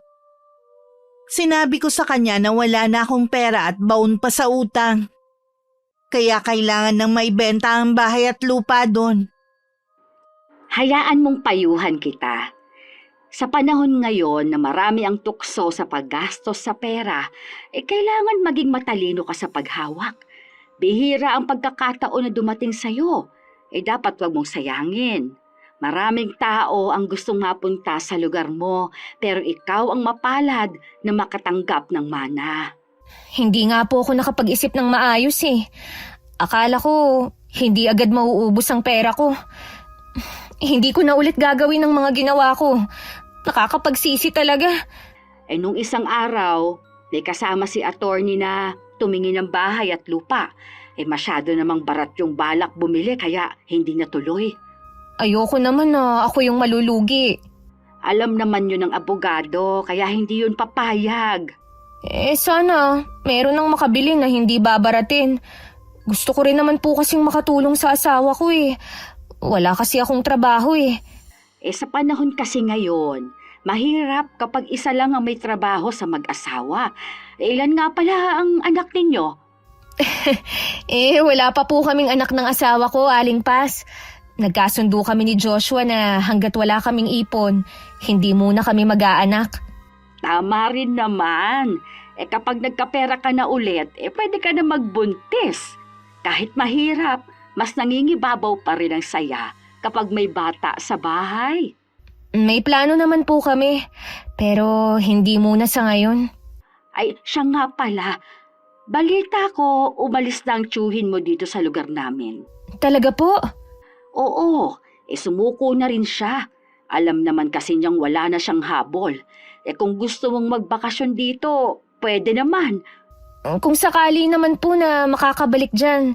Sinabi ko sa kanya na wala na akong pera at baon pa sa utang. Kaya kailangan nang maibenta ang bahay at lupa doon. Hayaan mong payuhan kita. Sa panahon ngayon na marami ang tukso sa paggastos sa pera, kailangan maging matalino ka sa paghawak. Bihira ang pagkakataon na dumating sa'yo, dapat wag mong sayangin. Maraming tao ang gustong mapunta sa lugar mo, pero ikaw ang mapalad na makatanggap ng mana. Hindi nga po ako nakapag-isip ng maayos eh. Akala ko hindi agad mauubos ang pera ko. Hindi ko na ulit gagawin ang mga ginawa ko. Nakakapagsisi talaga. Nung isang araw, may kasama si attorney na tumingin ng bahay at lupa. Masyado namang barat yung balak bumili kaya hindi natuloy. Ayoko naman na ako yung malulugi. Alam naman yun ng abogado kaya hindi yun papayag. Sana meron nang makabili na hindi babaratin. Gusto ko rin naman po kasing makatulong sa asawa ko eh. Wala kasi akong trabaho eh. Sa panahon kasi ngayon, mahirap kapag isa lang ang may trabaho sa mag-asawa. Ilan nga pala ang anak ninyo? Wala pa po kaming anak ng asawa ko, Aling Paz. Nagkasundo kami ni Joshua na hanggat wala kaming ipon, hindi muna kami mag-aanak. Tama rin naman. Kapag nagkapera ka na ulit, pwede ka na magbuntis. Kahit mahirap, mas nangingibabaw pa rin ang saya kapag may bata sa bahay. May plano naman po kami, pero hindi muna sa ngayon. Siya nga pala. Balita ko, umalis na ang tiyuhin mo dito sa lugar namin. Talaga po? Oo, sumuko na rin siya. Alam naman kasi niyang wala na siyang habol. Kung gusto mong magbakasyon dito, pwede naman. Kung sakali naman po na makakabalik dyan,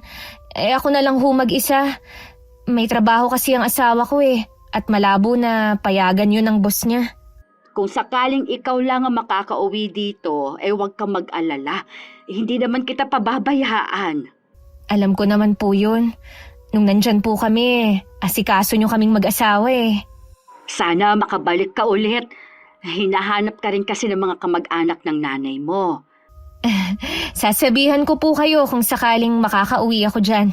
ako na lang mag-isa. May trabaho kasi ang asawa ko at malabo na payagan yun ng boss niya. Kung sakaling ikaw lang ang makakauwi dito, huwag kang mag-alala. Hindi naman kita pababayaan. Alam ko naman po yun. Nung nandyan po kami, asikaso nyo kaming mag-asawa Sana makabalik ka ulit. Hinahanap ka rin kasi ng mga kamag-anak ng nanay mo. Sasabihan ko po kayo kung sakaling makakauwi ako dyan.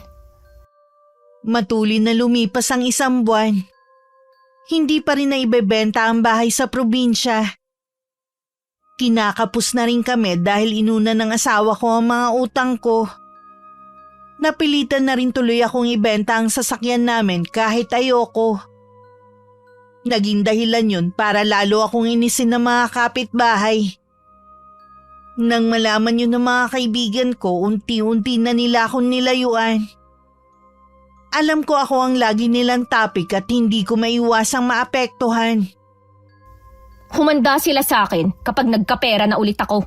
Matuli na lumipas ang isang buwan. Hindi pa rin naibebenta ang bahay sa probinsya. Kinakapos na rin kami dahil inuna ng asawa ko ang mga utang ko. Napilitan na rin tuloy akong ibenta ang sasakyan namin kahit ayoko. Naging dahilan yun para lalo akong inisin ng mga kapitbahay. Nang malaman yun ng mga kaibigan ko, unti-unti na nila akong nilayuan. Alam ko ako ang lagi nilang topic at hindi ko maiwasang maapektuhan. Humanda sila sa akin kapag nagkapera na ulit ako.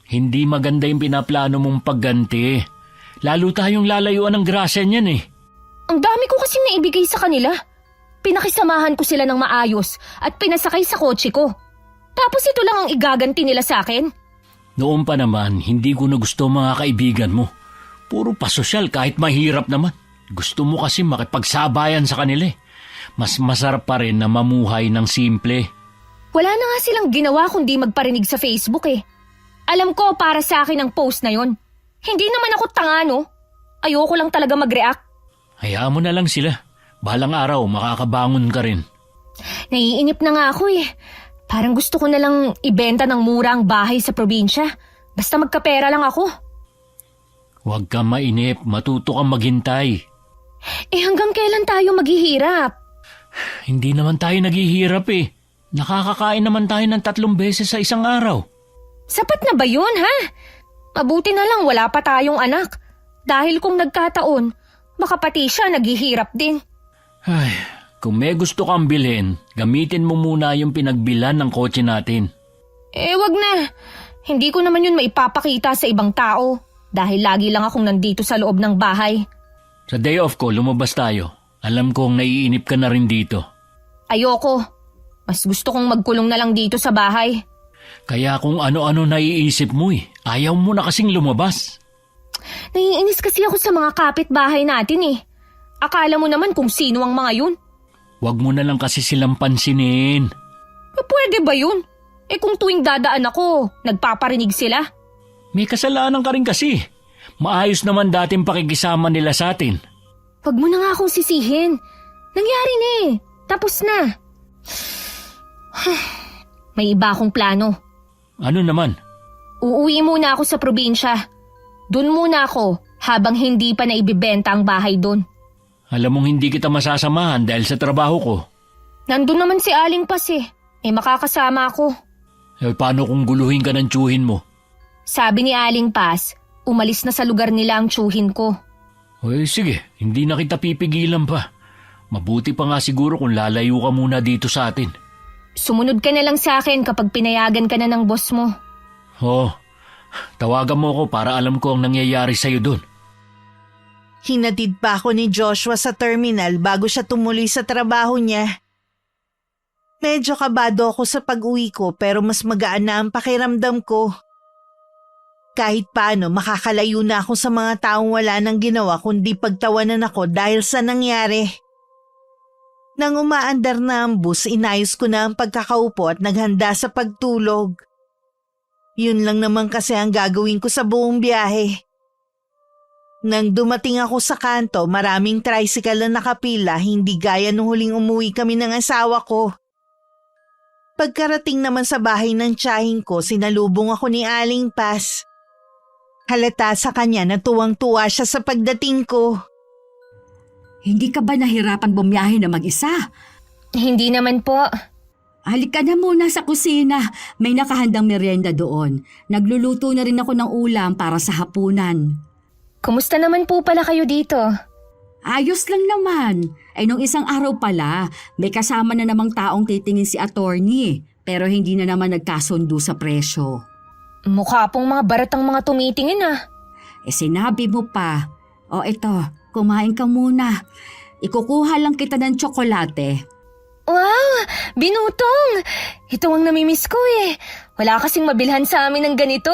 Hindi maganda yung pinaplano mong pagganti. Lalo tayong lalayuan ng grasya niyan Ang dami ko kasing naibigay sa kanila. Pinakisamahan ko sila ng maayos at pinasakay sa kotse ko. Tapos ito lang ang igaganti nila sa akin. Noon pa naman, hindi ko na gusto mga kaibigan mo. Puro pasosyal kahit mahirap naman. Gusto mo kasi makipagsabayan sa kanila eh. Mas masarap pa rin na mamuhay ng simple. Wala na nga silang ginawa kundi magparinig sa Facebook eh. Alam ko para sa akin ang post na yon. Hindi naman ako tanga no. Ayoko lang talaga mag-react. Hayaan mo na lang sila. Balang araw, makakabangon ka rin. Naiinip na nga ako eh. Parang gusto ko na lang ibenta ng mura ang bahay sa probinsya. Basta magkapera lang ako. Huwag kang mainip, matuto kang maghintay. Eh hanggang kailan tayo maghihirap? Hindi naman tayo naghihirap eh. Nakakakain naman tayo ng 3 beses sa isang araw. Sapat na ba yun ha? Mabuti na lang wala pa tayong anak. Dahil kung nagkataon, baka pati siya naghihirap din. Ay, kung may gusto kang bilhin, gamitin mo muna yung pinagbilan ng kotse natin. Eh wag na. Hindi ko naman yun maipapakita sa ibang tao. Dahil lagi lang akong nandito sa loob ng bahay. Sa day off ko, lumabas tayo. Alam kong naiinip ka na rin dito. Ayoko. Mas gusto kong magkulong na lang dito sa bahay. Kaya kung ano-ano naiisip mo eh, ayaw mo na kasing lumabas. Naiinis kasi ako sa mga kapitbahay natin eh. Akala mo naman kung sino ang mga yun. Huwag mo na lang kasi silang pansinin. Pwede ba yun? Eh kung tuwing dadaan ako, nagpaparinig sila. May kasalanan ka rin kasi. Maayos naman dating pakikisama nila sa atin. Wag mo na nga akong sisihin. Nangyari na eh. Tapos na. May iba akong plano. Ano naman? Uuwi muna ako sa probinsya. Doon muna ako habang hindi pa naibibenta ang bahay doon. Alam mong hindi kita masasamahan dahil sa trabaho ko. Nandun naman si Aling Pas eh. May makakasama ako. Eh, paano kung guluhin ka ng tiyuhin mo? Sabi ni Aling Pas, umalis na sa lugar nila ang tiyuhin ko. Eh sige, hindi na kita pipigilan pa. Mabuti pa nga siguro kung lalayo ka muna dito sa atin. Sumunod ka na lang sa akin kapag pinayagan ka na ng boss mo. Oh, tawagan mo ako para alam ko ang nangyayari sa'yo doon. Hinatid pa ako ni Joshua sa terminal bago siya tumuloy sa trabaho niya. Medyo kabado ako sa pag-uwi ko pero mas magaan na ang pakiramdam ko. Kahit paano makakalayo na ako sa mga taong wala nang ginawa kundi pagtawanan ako dahil sa nangyari. Nang umaandar na ang bus, inayos ko na ang pagkakaupo at naghanda sa pagtulog. Yun lang naman kasi ang gagawin ko sa buong biyahe. Nang dumating ako sa kanto, maraming tricycle na nakapila, hindi gaya nung huling umuwi kami ng asawa ko. Pagkarating naman sa bahay ng tiyahin ko, sinalubong ako ni Aling Pas. Halata sa kanya na tuwang-tuwa siya sa pagdating ko. Hindi ka ba nahirapan bumiyahe na mag-isa? Hindi naman po. Halika na muna sa kusina. May nakahandang merienda doon. Nagluluto na rin ako ng ulam para sa hapunan. Kumusta naman po pala kayo dito? Ayos lang naman. Ay nung isang araw pala, may kasama na namang taong titingin si attorney. Pero hindi na naman nagkasundo sa presyo. Mukha pong mga baratang mga tumitingin ah. Eh sinabi mo pa. O eto, kumain ka muna. Ikukuha lang kita ng tsokolate. Wow! Binutong! Ito ang namimiss ko eh. Wala kasing mabilhan sa amin ng ganito.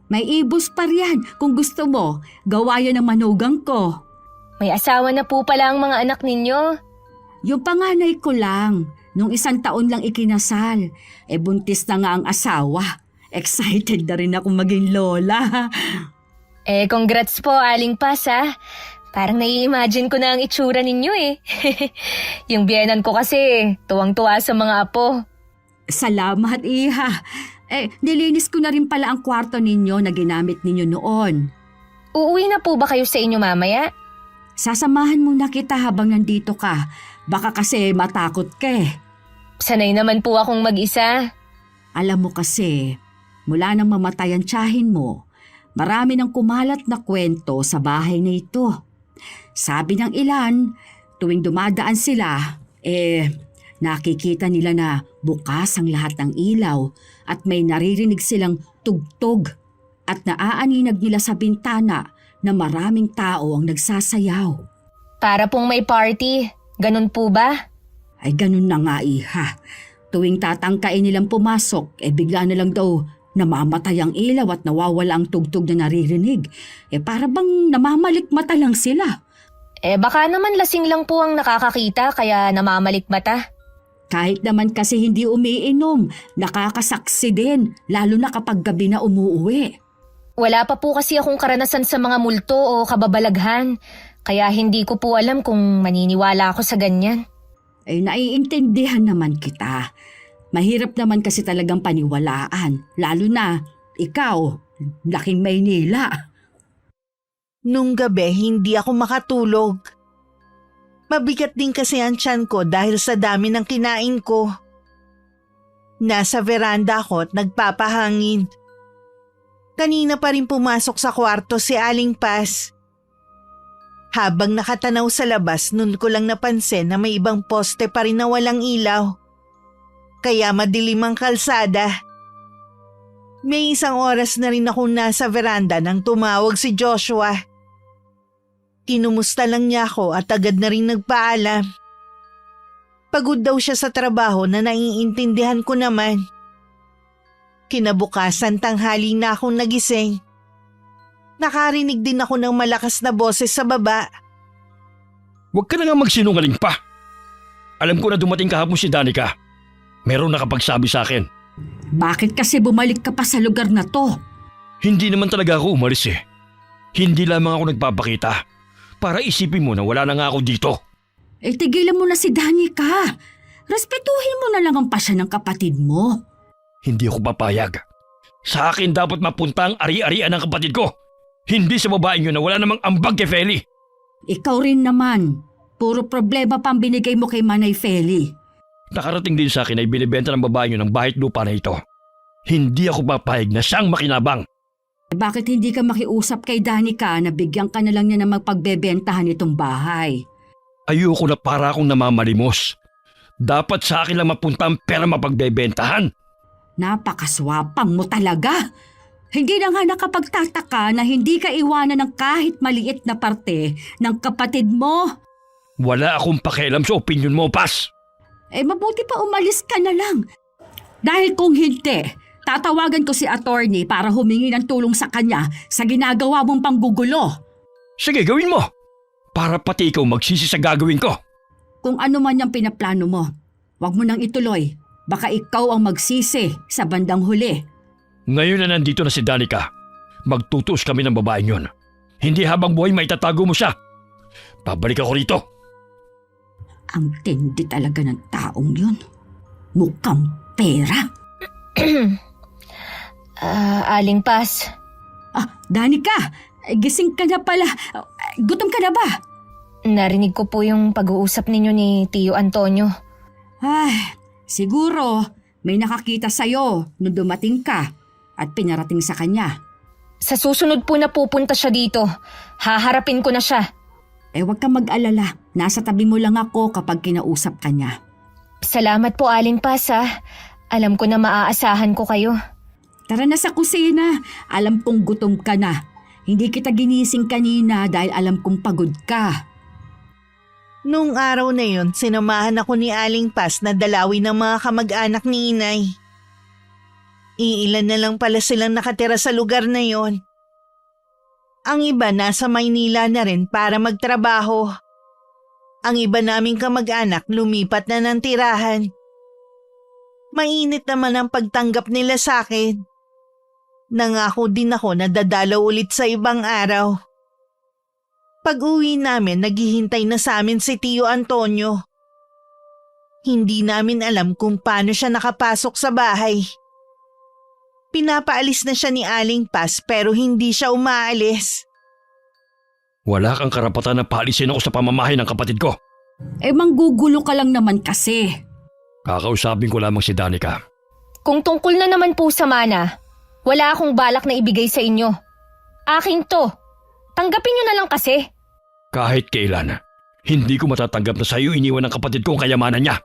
May ibus pa riyan. Kung gusto mo, gawa yan ng manugang ko. May asawa na po pala ang mga anak ninyo. Yung panganay ko lang. Nung 1 taon lang ikinasal. Buntis na nga ang asawa. Excited na rin ako maging lola. Congrats po, Aling Pas ah. Parang nai-imagine ko na ang itsura ninyo eh. Yung biyenan ko kasi, tuwang-tuwa sa mga apo. Salamat, Iha. Nilinis ko na rin pala ang kwarto ninyo na ginamit ninyo noon. Uuwi na po ba kayo sa inyo mamaya? Sasamahan muna kita habang nandito ka. Baka kasi matakot ka eh. Sanay naman po akong mag-isa. Alam mo kasi, mula nang mamatay ang tiyahin mo, marami nang kumalat na kwento sa bahay na ito. Sabi ng ilan, tuwing dumadaan sila, nakikita nila na bukas ang lahat ng ilaw at may naririnig silang tugtog at naaaninag nila sa bintana na maraming tao ang nagsasayaw. Para pong may party, ganun po ba? Ay ganun na nga, Iha. Tuwing tatangkain nilang pumasok, bigla na lang daw Namamatay ang ilaw at nawawala ang tugtog na naririnig. Para bang namamalikmata lang sila. Baka naman lasing lang po ang nakakakita kaya namamalikmata. Kahit naman kasi hindi umiinom, nakakasaksi din, lalo na kapag gabi na umuuwi. Wala pa po kasi akong karanasan sa mga multo o kababalaghan, kaya hindi ko po alam kung maniniwala ako sa ganyan. Naiintindihan naman kita. Mahirap naman kasi talagang paniwalaan, lalo na ikaw, laking Maynila. Nung gabi, hindi ako makatulog. Mabigat din kasi ang tiyan ko dahil sa dami ng kinain ko. Nasa veranda ako at nagpapahangin. Kanina pa rin pumasok sa kwarto si Aling Paz. Habang nakatanaw sa labas, nun ko lang napansin na may ibang poste pa rin na walang ilaw. Kaya madilim ang kalsada. May isang oras na rin akong nasa veranda nang tumawag si Joshua. Kinumusta lang niya ako at agad na rin nagpaalam. Pagod daw siya sa trabaho na naiintindihan ko naman. Kinabukasan tanghali na akong nagising. Nakarinig din ako ng malakas na boses sa baba. Huwag ka na nga magsinungaling pa. Alam ko na dumating kahapon si Danica. Meron nakapagsabi sa akin. Bakit kasi bumalik ka pa sa lugar na to? Hindi naman talaga ako umalis eh. Hindi lamang ako nagpapakita. Para isipin mo na wala na nga ako dito. Tigilan mo na si Danica. Respetuhin mo na lang ang pasya ng kapatid mo. Hindi ako papayag. Sa akin dapat mapunta ang ari-arian ng kapatid ko. Hindi sa babaeng yun na wala namang ambag kay Feli. Ikaw rin naman. Puro problema pang binigay mo kay Manay Feli. Nakarating din sa akin ay binibenta ng babaeng yun ang bahit lupa na ito. Hindi ako papayag na siyang makinabang. Bakit hindi ka makiusap kay Danica na bigyan ka na lang niya ng magpagbebentahan itong bahay? Ayoko na para akong namamalimos. Dapat sa akin lang mapunta ang pera mapagbebentahan. Napakaswapang mo talaga. Hindi na nga nakapagtataka na hindi ka iwanan ng kahit maliit na parte ng kapatid mo. Wala akong pakialam sa opinyon mo, Paz. Mabuti pa umalis ka na lang. Dahil kung hindi, tatawagan ko si attorney para humingi ng tulong sa kanya sa ginagawa mong panggugulo. Sige, gawin mo. Para pati ikaw magsisi sa gagawin ko. Kung ano man yung pinaplano mo, wag mo nang ituloy. Baka ikaw ang magsisi sa bandang huli. Ngayon na nandito na si Danica, magtutuos kami ng babaeng yun. Hindi habang buhay maitatago mo siya. Pabalik ako rito. Ang tindi talaga ng taong yun. Mukhang pera. Aling Paz, Danica, gising ka na pala. Gutom ka na ba? narinig ko po yung pag-uusap ninyo ni Tio Antonio. Siguro may nakakita sa'yo nung dumating ka at pinarating sa kanya. Sa susunod po na pupunta siya dito, haharapin ko na siya. Huwag kang mag-alala. Nasa tabi mo lang ako kapag kinausap ka niya. Salamat po, Aling Paz, ha. Alam ko na maaasahan ko kayo. Tara na sa kusina. Alam kong gutom ka na. Hindi kita ginising kanina dahil alam kong pagod ka. Nung araw na yun, sinamahan ako ni Aling Paz na dalawin ng mga kamag-anak ni Inay. Iilan na lang pala silang nakatira sa lugar na yon. Ang iba nasa Maynila na rin para magtrabaho. Ang iba naming kamag-anak lumipat na ng tirahan. Mainit naman ang pagtanggap nila sa akin. Nangako din ako na dadalaw ulit sa ibang araw. Pag-uwi namin, naghihintay na sa amin si Tio Antonio. Hindi namin alam kung paano siya nakapasok sa bahay. Pinapaalis na siya ni Aling Paz pero hindi siya umaalis. Wala kang karapatan na paalisin ako sa pamamahay ng kapatid ko. Manggugulo ka lang naman kasi. Kakausapin ko lamang si Danica. Kung tungkol na naman po sa mana, wala akong balak na ibigay sa inyo. Akin to. Tanggapin nyo na lang kasi. Kahit kailan, hindi ko matatanggap na sa'yo iniwan ng kapatid ko ang kayamanan niya.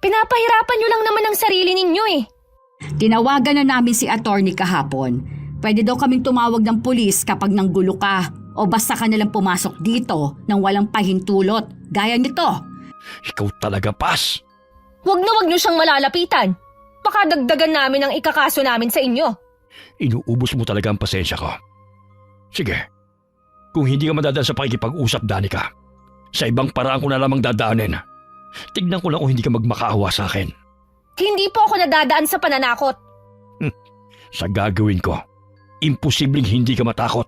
Pinapahirapan nyo lang naman ang sarili ninyo eh. Tinawagan na namin si attorney kahapon. Pwede daw kaming tumawag ng pulis kapag nanggulo ka o basta ka nalang pumasok dito nang walang pahintulot. Gaya nito. Ikaw talaga, Paz. Wag na wag nyo siyang malalapitan. Baka dagdagan namin ang ikakaso namin sa inyo. Inuubos mo talaga ang pasensya ko. Sige, kung hindi ka madadaan sa pakikipag-usap, Danica, sa ibang paraan ko na lamang dadaanin. Tignan ko lang kung hindi ka magmakaawa sa akin. Hindi po ako nadadaan sa pananakot. Sa gagawin ko, imposibleng hindi ka matakot.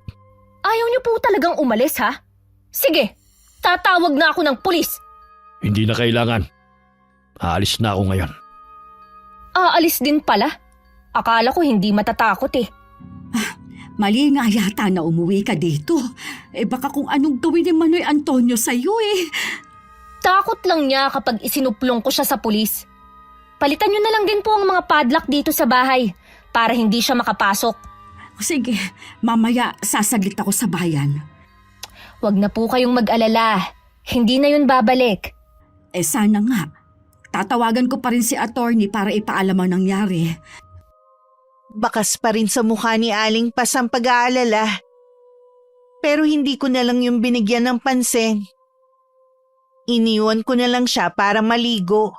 Ayaw niyo po talagang umalis, ha? Sige, tatawag na ako ng pulis. Hindi na kailangan. Aalis na ako ngayon. Aalis din pala. Akala ko hindi matatakot eh. Mali nga yata na umuwi ka dito. Baka kung anong gawin ni Manoy Antonio sa'yo eh. Takot lang niya kapag isinuplong ko siya sa pulis. Palitan niyo na lang din po ang mga padlock dito sa bahay para hindi siya makapasok. Sige, mamaya sasaglit ako sa bayan. Huwag na po kayong mag-alala. Hindi na yun babalik. Sana nga. Tatawagan ko pa rin si attorney para ipaalam ang nangyari. Bakas pa rin sa mukha ni Aling Pas ang pag-aalala. Pero hindi ko na lang yung binigyan ng pansin. Iniwan ko na lang siya para maligo.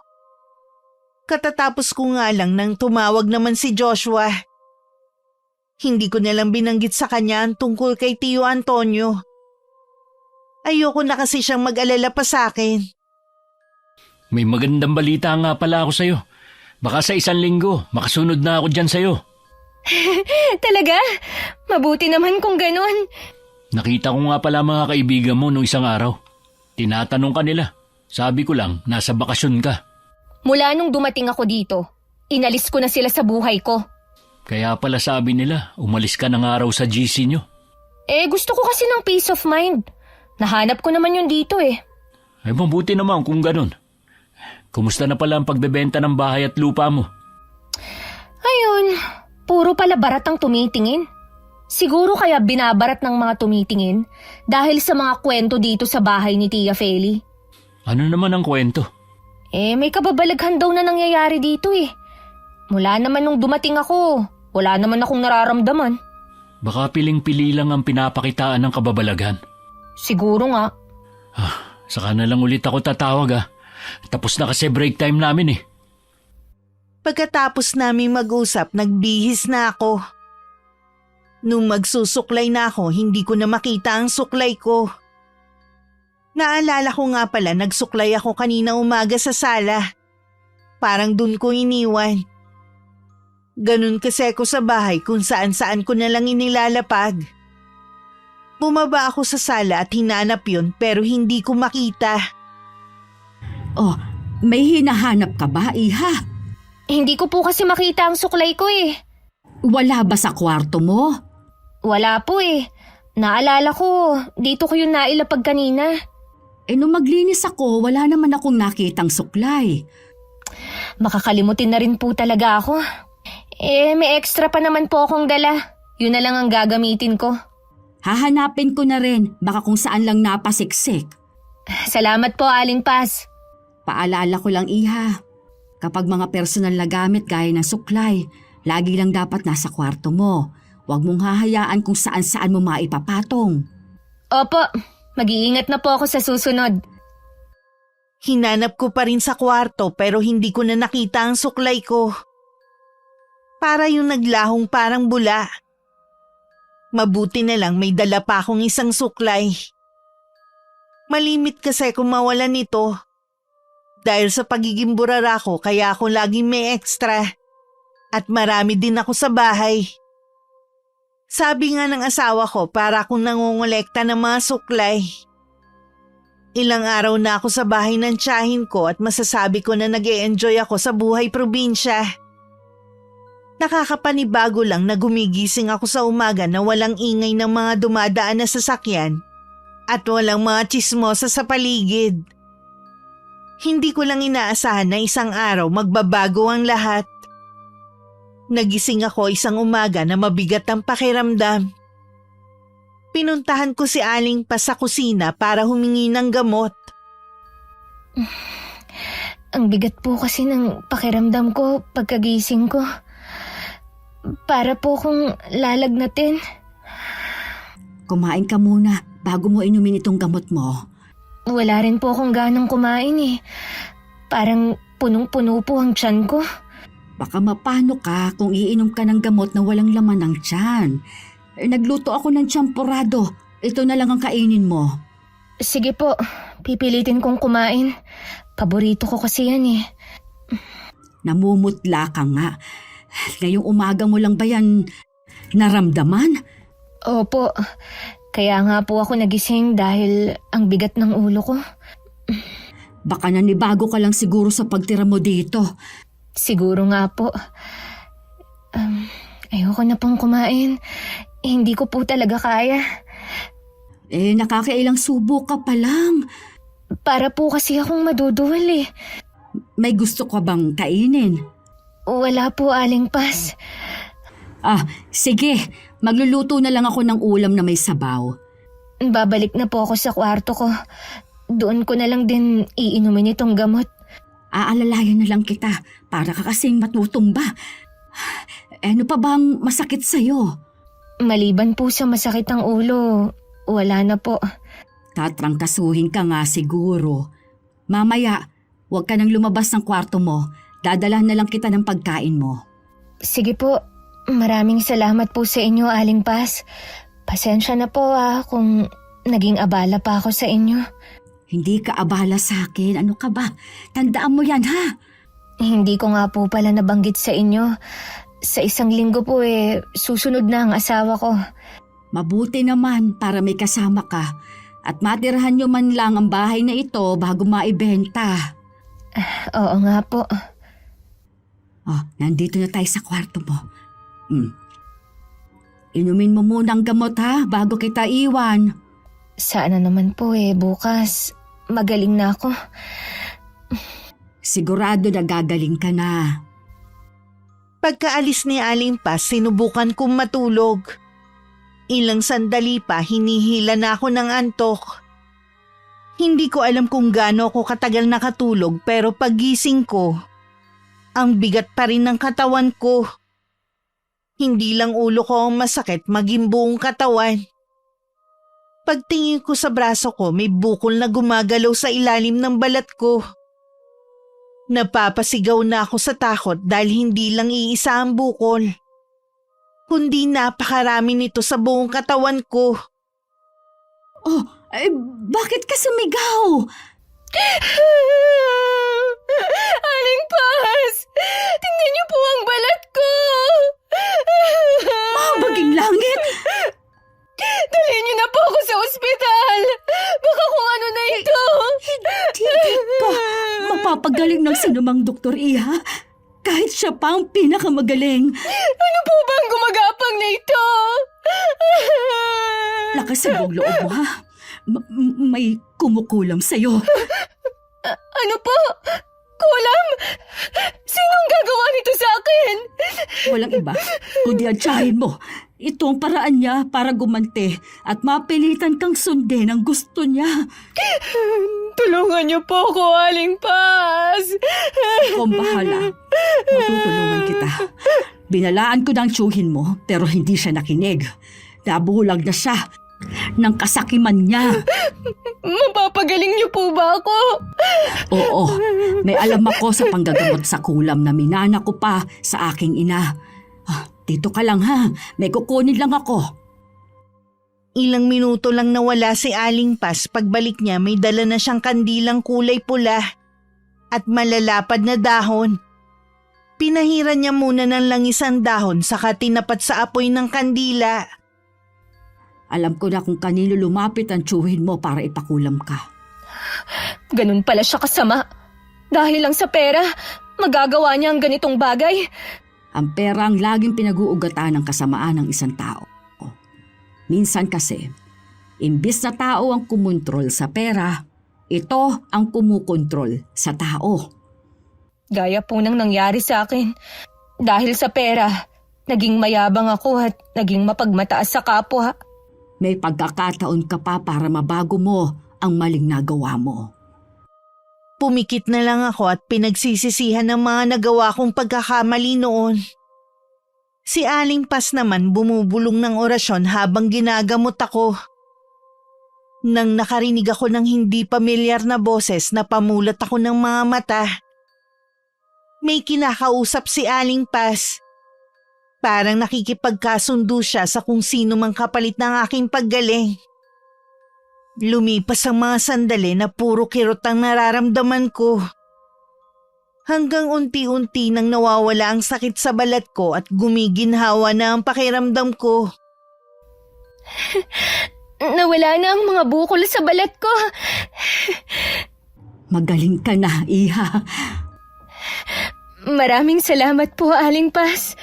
Katatapos ko nga lang nang tumawag naman si Joshua. Hindi ko na lang binanggit sa kanya ang tungkol kay Tio Antonio. Ayoko na kasi siyang mag-alala pa sa akin. May magandang balita nga pala ako sa'yo. Baka sa 1 linggo, makasunod na ako dyan sa'yo. Talaga? Mabuti naman kung ganun. Nakita ko nga pala mga kaibigan mo noong isang araw. Tinatanong ka nila. Sabi ko lang, nasa bakasyon ka. Mula nung dumating ako dito, inalis ko na sila sa buhay ko. Kaya pala sabi nila, umalis ka ng araw sa GC nyo. Gusto ko kasi ng peace of mind. Nahanap ko naman yun dito eh. Ay mabuti naman kung ganun. Kumusta na pala ang pagbebenta ng bahay at lupa mo? Ayun, puro pala barat ang tumitingin. Siguro kaya binabarat ng mga tumitingin dahil sa mga kwento dito sa bahay ni Tia Feli. Ano naman ang kwento? May kababalaghan daw na nangyayari dito eh. Mula naman nung dumating ako, wala naman akong nararamdaman. Baka piling-pili lang ang pinapakitaan ng kababalaghan. Siguro nga. Saka na lang ulit ako tatawag ah. Tapos na kasi break time namin eh. Pagkatapos namin mag-usap, nagbihis na ako. Nung magsusuklay na ako, hindi ko na makita ang suklay ko. Naalala ko nga pala, nagsuklay ako kanina umaga sa sala. Parang dun ko iniwan. Ganun kasi ako sa bahay kung saan-saan ko na lang inilalapag. Bumaba ako sa sala at hinanap yun pero hindi ko makita. Oh, may hinahanap ka ba, Iha? Hindi ko po kasi makita ang suklay ko eh. Wala ba sa kwarto mo? Wala po eh. Naalala ko, dito ko yun nailapag kanina. Nung maglinis ako, wala naman akong nakitang suklay. Makakalimutin na rin po talaga ako. May extra pa naman po akong dala. Yun na lang ang gagamitin ko. Hahanapin ko na rin, baka kung saan lang napasiksik. Salamat po, Aling Paz. Paalala ko lang, Iha. Kapag mga personal na gamit gaya ng suklay, lagi lang dapat nasa kwarto mo. Huwag mong hahayaan kung saan-saan mo maipapatong. Opo, mag-iingat na po ako sa susunod. Hinanap ko pa rin sa kwarto pero hindi ko na nakita ang suklay ko. Para yung naglahong parang bula. Mabuti na lang may dala pa akong isang suklay. Malimit kasi kung mawalan nito. Dahil sa pagiging burara ko kaya ako laging may extra. At marami din ako sa bahay. Sabi nga ng asawa ko para akong nangongolekta ng mga suklay. Ilang araw na ako sa bahay ng tiyahin ko at masasabi ko na nag-e-enjoy ako sa buhay probinsya. Nakakapanibago lang na gumigising ako sa umaga na walang ingay ng mga dumadaan na sasakyan at walang mga tsismosa sa paligid. Hindi ko lang inaasahan na isang araw magbabago ang lahat. Nagising ako isang umaga na mabigat ang pakiramdam. Pinuntahan ko si Aling Pas sa kusina para humingi ng gamot. Ang bigat po kasi ng pakiramdam ko pagkagising ko. Para po kung lalagnatin. Kumain ka muna bago mo inumin itong gamot mo. Wala rin po akong ganang kumain eh. Parang punong-puno po ang tiyan ko. Baka mapano ka kung iinom ka ng gamot na walang laman ng tiyan. Nagluto ako ng champurado. Ito na lang ang kainin mo. Sige po, pipilitin kong kumain. Paborito ko kasi yan eh. Namumutla ka nga. Ngayong umaga mo lang ba yan naramdaman? Opo, kaya nga po ako nagising dahil ang bigat ng ulo ko. Baka nanibago ka lang siguro sa pagtira mo dito. Siguro nga po. Ayoko na pong kumain. Hindi ko po talaga kaya. Nakakailang subo ka pa lang. Para po kasi akong maduduwal eh. May gusto ka bang kainin? Wala po, Aling Pas. Sige. Magluluto na lang ako ng ulam na may sabaw. Babalik na po ako sa kwarto ko. Doon ko na lang din iinumin itong gamot. Aalalayan na lang kita para ka kasing matutumba. Ano pa bang masakit sa'yo? Maliban po sa masakit ang ulo, wala na po. Tatrangkasuhin ka nga siguro. Mamaya, huwag ka nang lumabas ng kwarto mo. Dadalhan na lang kita ng pagkain mo. Sige po, maraming salamat po sa inyo, Aling Pas. Pasensya na po kung naging abala pa ako sa inyo. Hindi ka abala sa akin. Ano ka ba? Tandaan mo yan, ha? Hindi ko nga po pala nabanggit sa inyo. Sa isang linggo po susunod na ang asawa ko. Mabuti naman para may kasama ka. At matirahan nyo man lang ang bahay na ito bago maibenta. Oo nga po. Nandito na tayo sa kwarto mo. Inumin mo muna ang gamot ha, bago kita iwan. Sana naman po bukas magaling na ako. Sigurado na gagaling ka na. Pagkaalis ni Aling Pas, sinubukan kong matulog. Ilang sandali pa, hinihila na ako ng antok. Hindi ko alam kung gaano ako katagal nakatulog pero paggising ko, ang bigat pa rin ng katawan ko. Hindi lang ulo ko ang masakit, maging buong katawan. Pagtingin ko sa braso ko, may bukol na gumagalaw sa ilalim ng balat ko. Napapasigaw na ako sa takot dahil hindi lang iisa ang bukol, kundi napakarami nito sa buong katawan ko. Bakit ka sumigaw? Aling Pas! Tingnan niyo po ang balat ko! Mahabaging langit! Dalhin niyo na po ako sa ospital! Baka kung ano na ito! Hindi ka mapapagaling ng sinumang doktor, Iha. Kahit siya pa ang pinakamagaling. Ano po ba ang gumagapang na ito? Lakas sa buong loob mo, ha? May kumukulam sa'yo. Ano po? Kulam? Sinong gagawa nito sa akin? Walang iba, kundi ang tiyahin mo. Ito ang paraan niya para gumante at mapilitan kang sundin ang gusto niya. Tulungan niyo po ako, Aling Pas! Ikaw ang bahala. Matutulungan kita. Binalaan ko ng tiyuhin mo pero hindi siya nakinig. Nabulag na siya ng kasakiman niya. Mapapagaling niyo po ba ako? Oo, may alam ako sa panggagamot sa kulam na minana ko pa sa aking ina. Dito ka lang ha, may kukunin lang ako. Ilang minuto lang nawala si Aling Pas. Pagbalik niya, may dala na siyang kandilang kulay pula at malalapad na dahon. Pinahiran niya muna ng langis ang dahon saka tinapat sa apoy ng kandila. Alam ko na kung kanino lumapit ang tiyuhin mo para ipakulam ka. Ganun pala siya kasama. Dahil lang sa pera, magagawa niya ang ganitong bagay. Ang pera ang laging pinag-uugatan ng kasamaan ng isang tao. Minsan kasi, imbis na tao ang kumontrol sa pera, ito ang kumukontrol sa tao. Gaya po nang nangyari sa akin. Dahil sa pera, naging mayabang ako at naging mapagmataas sa kapwa. May pagkakataon ka pa para mabago mo ang maling nagawa mo. Pumikit na lang ako at pinagsisisihan ng mga nagawa kong pagkakamali noon. Si Aling Pas naman bumubulong ng orasyon habang ginagamot ako. Nang nakarinig ako ng hindi pamilyar na boses, napamulat ako ng mga mata. May kinakausap si Aling Paz. Parang nakikipagkasundo siya sa kung sino mang kapalit ng aking paggaling. Lumipas ang mga sandali na puro kirot ang nararamdaman ko. Hanggang unti-unti nang nawawala ang sakit sa balat ko at gumiginhawa na ang pakiramdam ko. Nawala na ang mga bukol sa balat ko. Magaling ka na, Iha. Maraming salamat po, Aling Paz.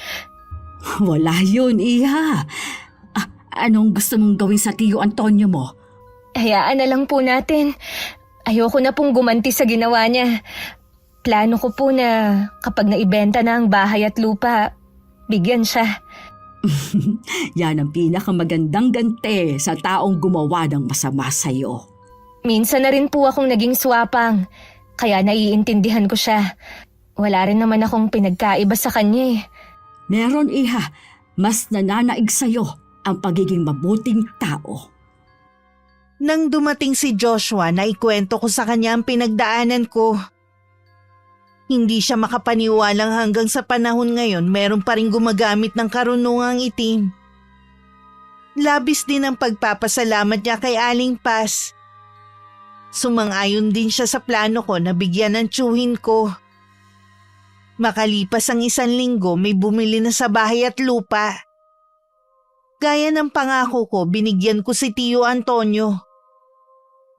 Wala yun, Iha. Anong gusto mong gawin sa Tio Antonio mo? Hayaan na lang po natin. Ayoko na pong gumanti sa ginawa niya. Plano ko po na kapag naibenta na ang bahay at lupa, bigyan siya. Yan ang pinakamagandang gante sa taong gumawa ng masama sa'yo. Minsan na rin po akong naging swapang, kaya naiintindihan ko siya. Wala rin naman akong pinagkaiba sa kanya eh. Meron, Iha. Mas nananaig sa'yo ang pagiging mabuting tao. Nang dumating si Joshua, naikwento ko sa kanya ang pinagdaanan ko. Hindi siya makapaniwalang hanggang sa panahon ngayon meron pa rin gumagamit ng karunungang itim. Labis din ang pagpapasalamat niya kay Aling Paz. Sumang-ayon din siya sa plano ko na bigyan ng tiyuhin ko. Makalipas ang 1 linggo, may bumili na sa bahay at lupa. Gaya ng pangako ko, binigyan ko si Tio Antonio.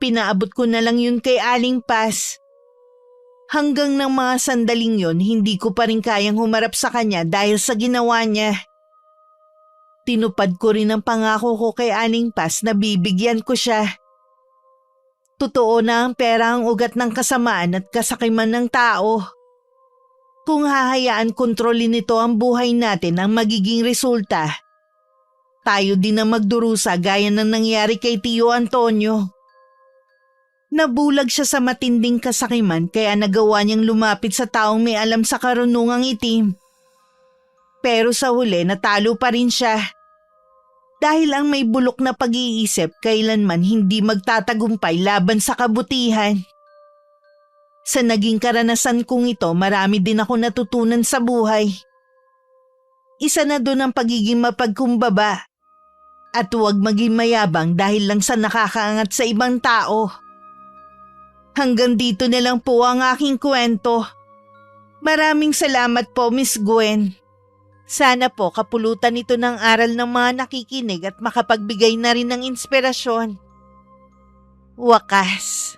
Pinaabot ko na lang yun kay Aling Paz. Hanggang ng mga sandaling yon, hindi ko pa rin kayang humarap sa kanya dahil sa ginawa niya. Tinupad ko rin ang pangako ko kay Aling Paz na bibigyan ko siya. Totoo na ang pera ang ugat ng kasamaan at kasakiman ng tao. Kung hahayaan kontrolin nito ang buhay natin ang magiging resulta, tayo din ang magdurusa gaya ng nangyari kay Tio Antonio. Nabulag siya sa matinding kasakiman kaya nagawa niyang lumapit sa taong may alam sa karunungang itim. Pero sa huli natalo pa rin siya. Dahil ang may bulok na pag-iisip kailanman hindi magtatagumpay laban sa kabutihan. Sa naging karanasan kong ito, marami din ako natutunan sa buhay. Isa na doon ang pagiging mapagkumbaba at huwag maging mayabang dahil lang sa nakakaangat sa ibang tao. Hanggang dito na lang po ang aking kwento. Maraming salamat po, Miss Gwen. Sana po kapulutan ito ng aral ng mga nakikinig at makapagbigay na rin ng inspirasyon. Wakas.